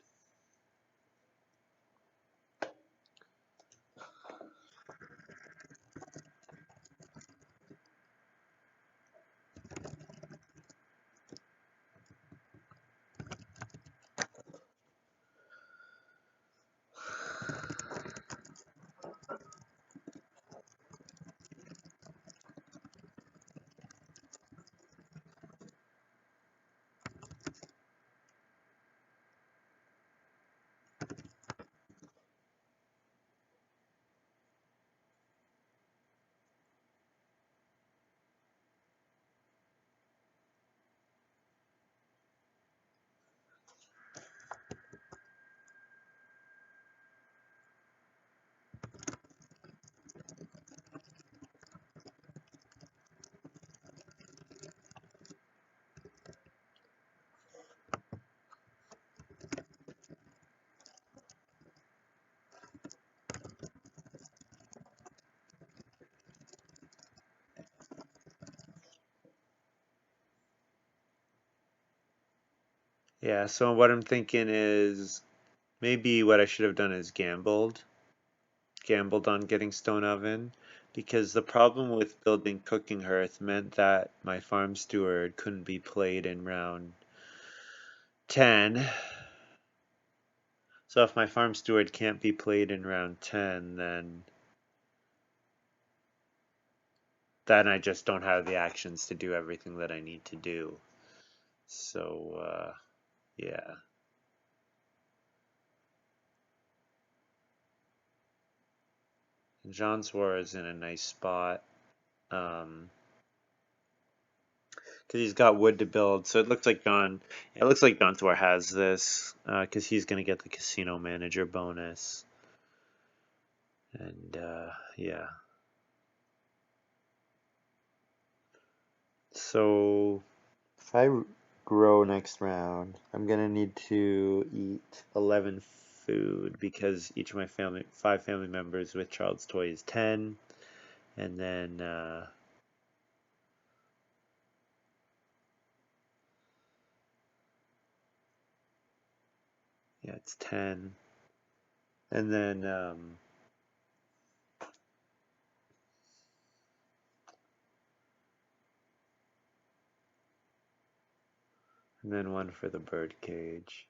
Speaker 1: Yeah, so what I'm thinking is maybe what I should have done is gambled on getting stone oven, because the problem with building cooking hearth meant that my farm steward couldn't be played in round 10. So if my farm steward can't be played in round 10, then I just don't have the actions to do everything that I need to do. So yeah. Jonswar is in a nice spot. Um, because he's got wood to build. So it looks like Jonswar has this, because he's gonna get the casino manager bonus. And yeah. So if I grow next round, I'm gonna need to eat 11 food because each of my five family members with Child's Toy is 10, and then yeah, it's 10, and then one for the bird cage.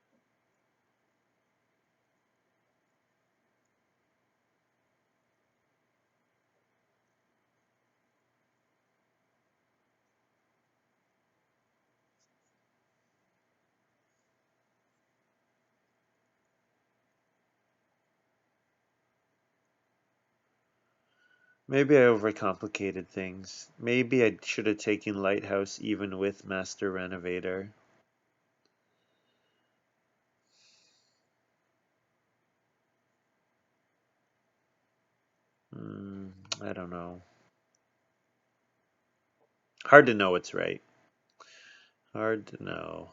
Speaker 1: Maybe I overcomplicated things. Maybe I should have taken Lighthouse even with Master Renovator. Hmm, I don't know. Hard to know what's right. Hard to know.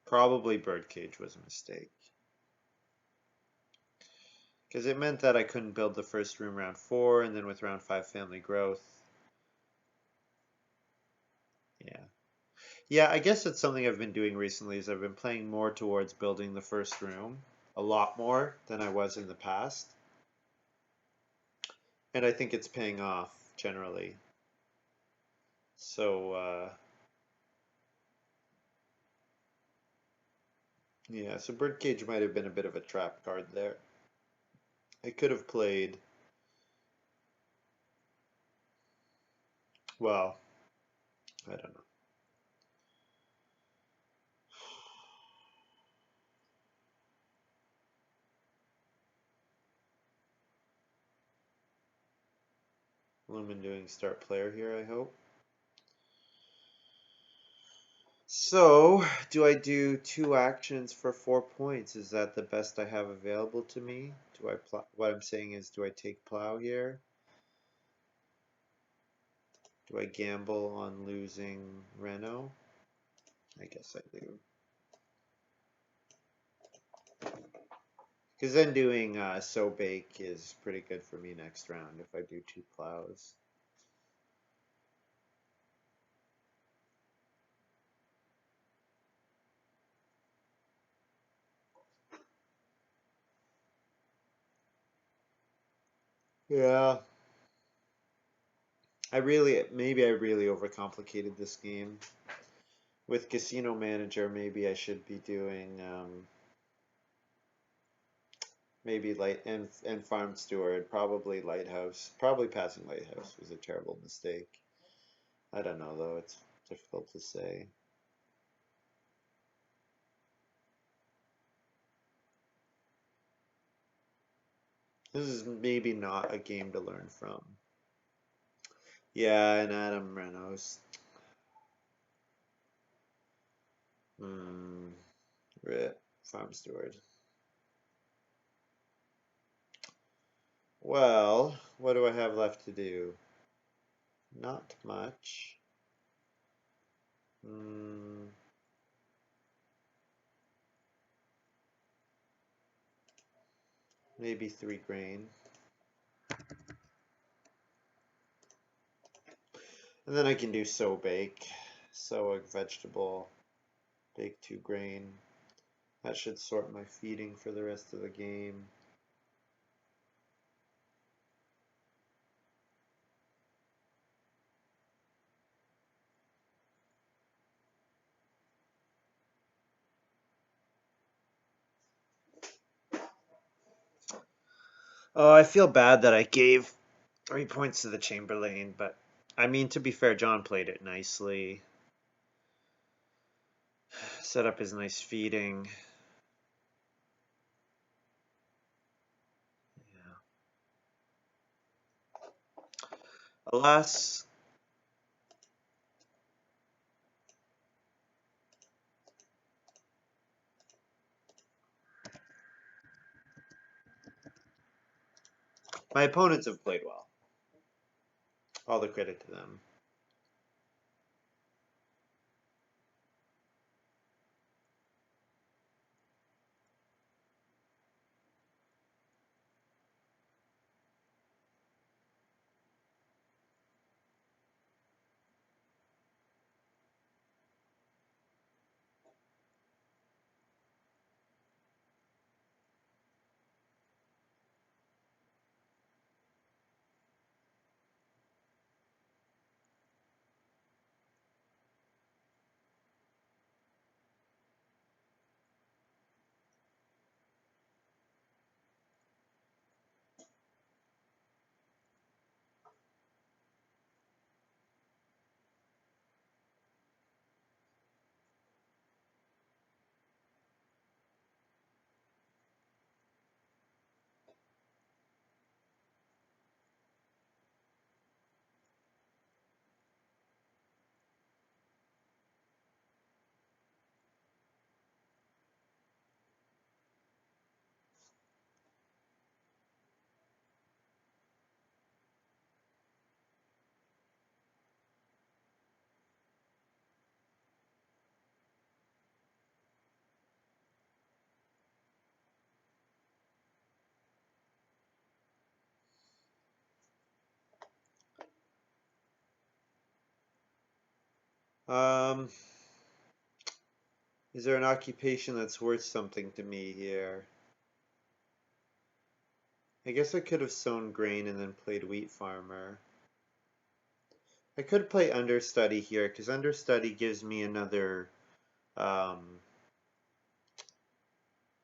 Speaker 1: Probably Birdcage was a mistake. Because it meant that I couldn't build the first room round 4, and then with round 5 family growth. Yeah. Yeah, I guess it's something I've been doing recently is I've been playing more towards building the first room. A lot more than I was in the past. And I think it's paying off generally. So, yeah, so Birdcage might have been a bit of a trap card there. I could have played, well, I don't know. Lumin doing start player here, I hope. So, do I do 2 actions for 4 points? Is that the best I have available to me? Do I what I'm saying is, do I take plow here? Do I gamble on losing Reno? I guess I do. Because then doing so bake is pretty good for me next round if I do 2 plows. Yeah. Maybe I really overcomplicated this game. With Casino Manager, maybe I should be doing maybe and Farm Steward, probably Lighthouse. Probably passing Lighthouse was a terrible mistake. I don't know though, it's difficult to say. This is maybe not a game to learn from. Yeah, and Adam Reynolds. Hmm. Farm Steward. Well, what do I have left to do? Not much. Hmm. maybe 3 grain. And then I can do sow bake. Sow a vegetable, bake 2 grain. That should sort my feeding for the rest of the game. Oh, I feel bad that I gave 3 points to the Chamberlain, but I mean, to be fair, John played it nicely. Set up his nice feeding. Yeah. Alas, my opponents have played well. All the credit to them. Um, is there an occupation that's worth something to me here? I guess I could have sown grain and then played wheat farmer. I could play understudy here because understudy gives me another. Um,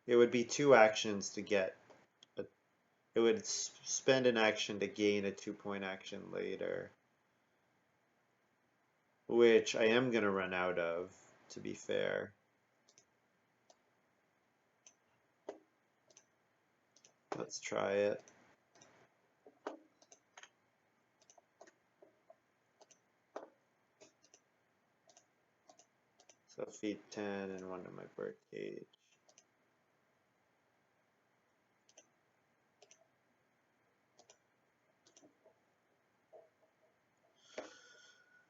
Speaker 1: it would be 2 actions to get. A, it would spend an action to gain a 2 point action later, which I am gonna run out of. To be fair, let's try it. So feed 10 and 1 to my bird cage.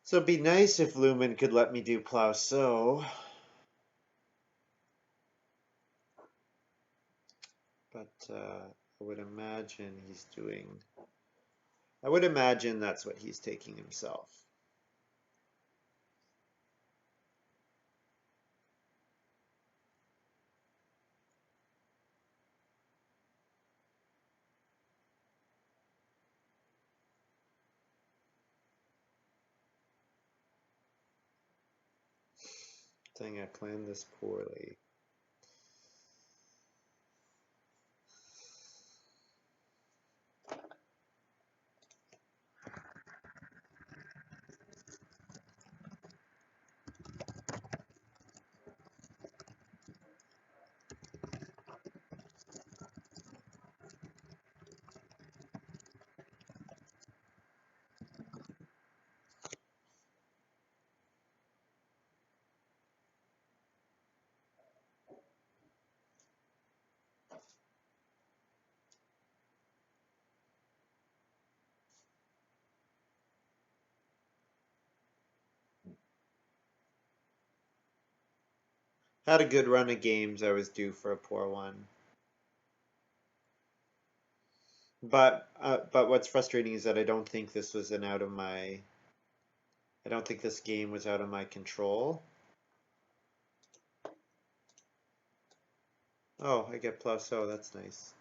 Speaker 1: So it'd be nice if Lumin could let me do plow sow, but I would imagine he's doing. I would imagine that's what he's taking himself. Dang, I planned this poorly. Had a good run of games. I was due for a poor one. But what's frustrating is that I don't think this game was out of my control. Oh, I get plus. Oh, that's nice.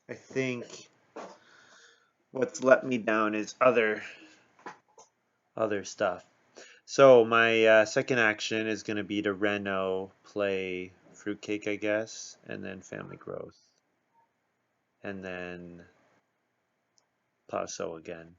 Speaker 1: I think what's let me down is other stuff. So my second action is going to be to Reno play fruitcake, I guess, and then family growth, and then Paso again.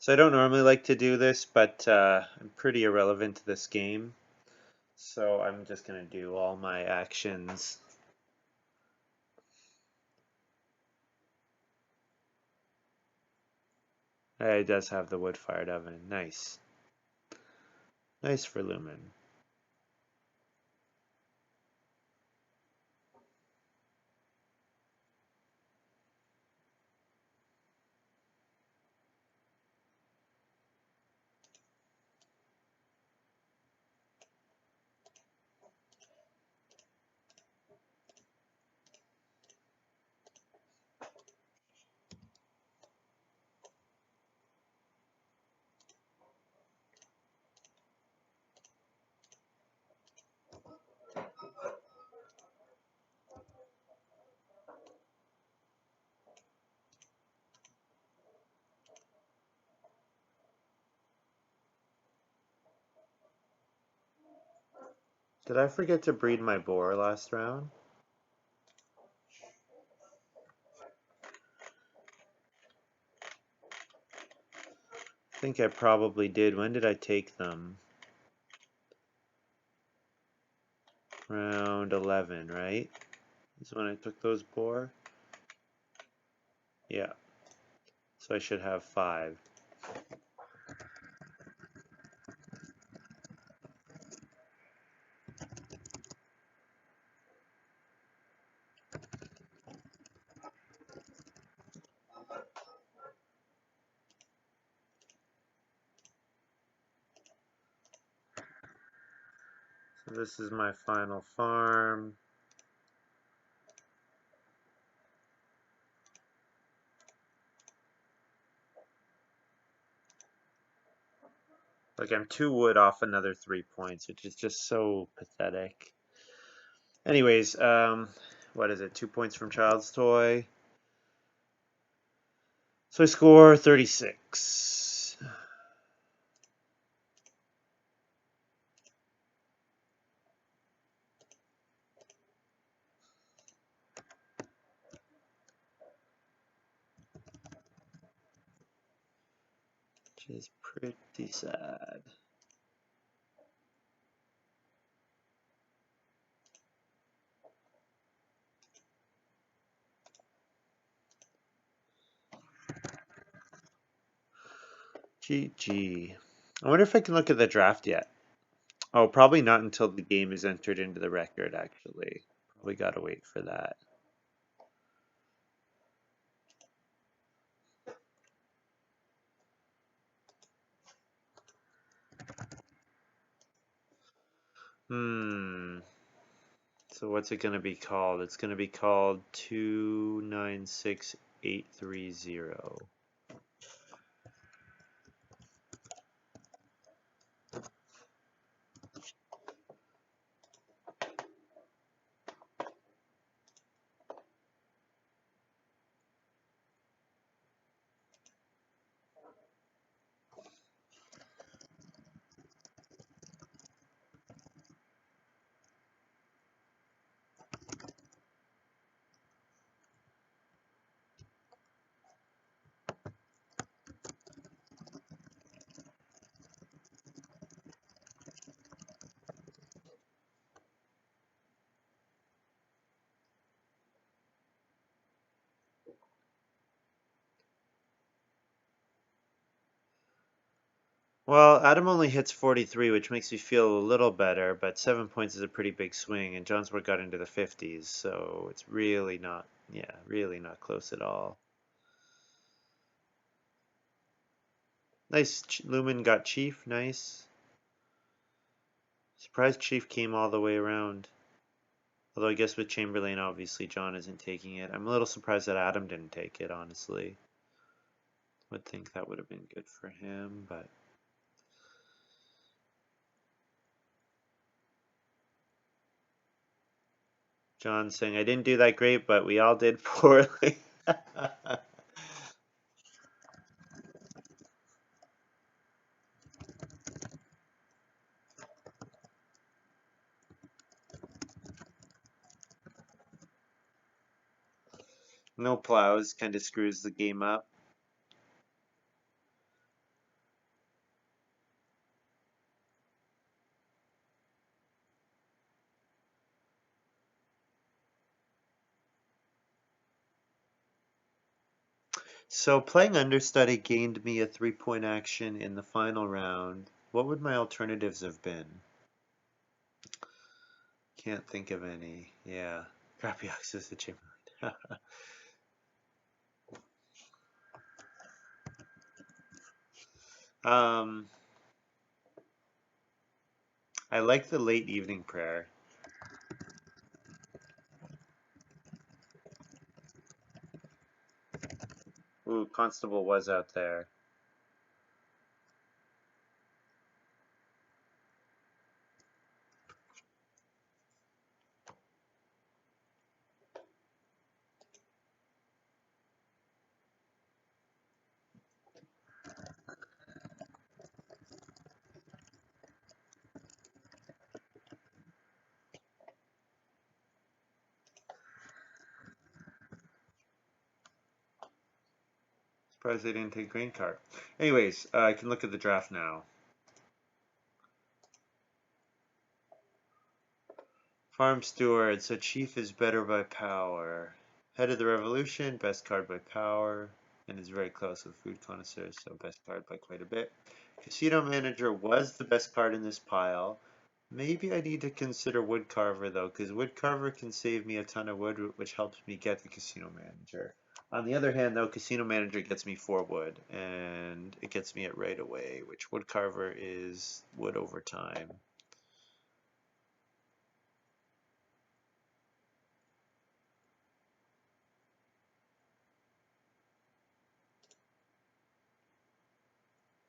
Speaker 1: So I don't normally like to do this, but I'm pretty irrelevant to this game. So I'm just going to do all my actions. It does have the wood-fired oven. Nice. Nice for Lumin. Did I forget to breed my boar last round? I think I probably did. When did I take them? Round 11, right? Is when I took those boar? Yeah. So I should have 5. So this is my final farm. Like I'm 2 wood off another 3 points, which is just so pathetic. Anyways, what is it? 2 points from Child's Toy. So I score 36. Which is pretty sad. GG. I wonder if I can look at the draft yet. Oh, probably not until the game is entered into the record, actually. Probably gotta wait for that. Hmm. So what's it gonna be called? It's gonna be called 296830. Well, Adam only hits 43, which makes me feel a little better, but 7 points is a pretty big swing, and Jonswar got into the 50s, so it's really not, yeah, really not close at all. Nice, Lumin got Chief, nice. Surprised Chief came all the way around. Although I guess with Chamberlain, obviously John isn't taking it. I'm a little surprised that Adam didn't take it, honestly. Would think that would have been good for him, but John's saying, I didn't do that great, but we all did poorly. No plows kind of screws the game up. So playing understudy gained me a 3-point action in the final round. What would my alternatives have been? Can't think of any. Yeah. Crappy access to Chamberlain. um, I like the late evening prayer. Ooh, Constable was out there. Surprised they didn't take green card. Anyways, I can look at the draft now. Farm Steward, so Chief is better by power. Head of the Revolution, best card by power, and is very close with Food Connoisseur, so best card by quite a bit. Casino Manager was the best card in this pile. Maybe I need to consider Wood Carver though, because Wood Carver can save me a ton of wood, which helps me get the Casino Manager. On the other hand though, Casino Manager gets me 4 wood, and it gets me it right away, which Wood Carver is wood over time.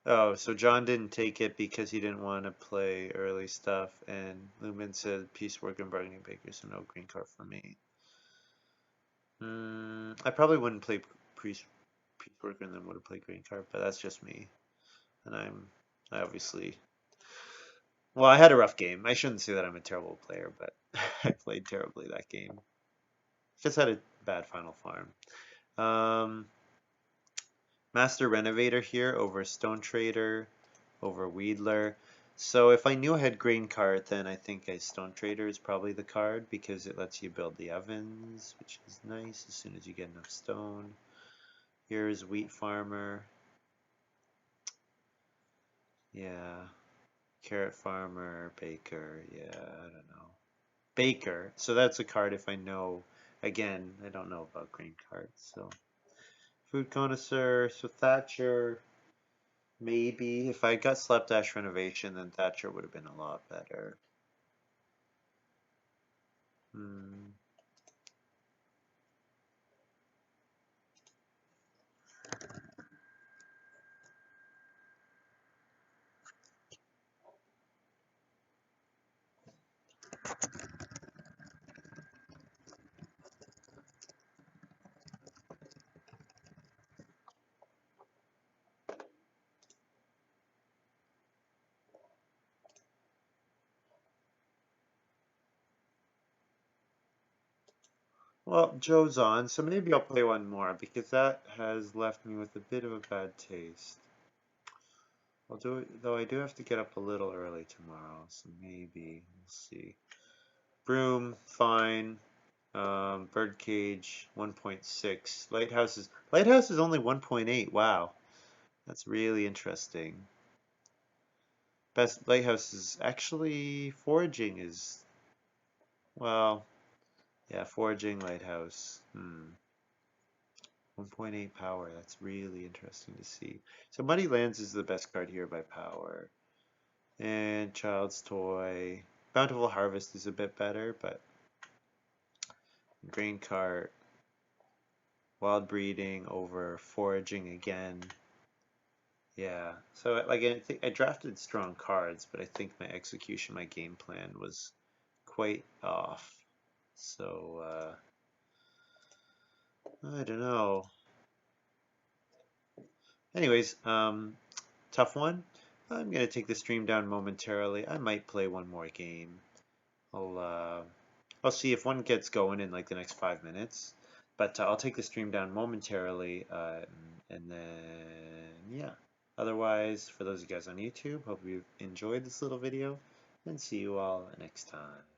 Speaker 1: Oh, so John didn't take it because he didn't want to play early stuff, and Lumin said piecework and bargaining baker, so no green card for me. I probably wouldn't play piecework and then would have played green card, but that's just me. And I obviously, well, I had a rough game. I shouldn't say that I'm a terrible player, but I played terribly that game. Just had a bad final farm. Um, Master Renovator here over Stone Trader, over Wheedler. So if I knew I had Grain Cart, then I think a Stone Trader is probably the card because it lets you build the ovens, which is nice as soon as you get enough stone. Here's Wheat Farmer. Yeah. Carrot Farmer, Baker. Yeah, I don't know. Baker. So that's a card if I know. Again, I don't know about Grain Carts. So Food Connoisseur. So Thatcher. Maybe if I got Slapdash Renovation, then Thatcher would have been a lot better. Hmm. Well, Joe's on, so maybe I'll play one more because that has left me with a bit of a bad taste. I'll do it, though I do have to get up a little early tomorrow, so maybe we'll see. Broom, fine. Birdcage, 1.6. Lighthouse is only 1.8. Wow, that's really interesting. Best lighthouse is actually foraging is, well, yeah, foraging lighthouse. 1.8 power. That's really interesting to see. So Muddy Lands is the best card here by power. And Child's Toy. Bountiful Harvest is a bit better, but Grain Cart, Wild Breeding over Foraging again. Yeah, so like I think I drafted strong cards, but I think my execution, my game plan was quite off. So I don't know. Anyways, tough one. I'm gonna take the stream down momentarily. I might play one more game. I'll uh, I'll see if one gets going in like the next 5 minutes. But I'll take the stream down momentarily, and then yeah. Otherwise, for those of you guys on YouTube, hope you enjoyed this little video, and see you all next time.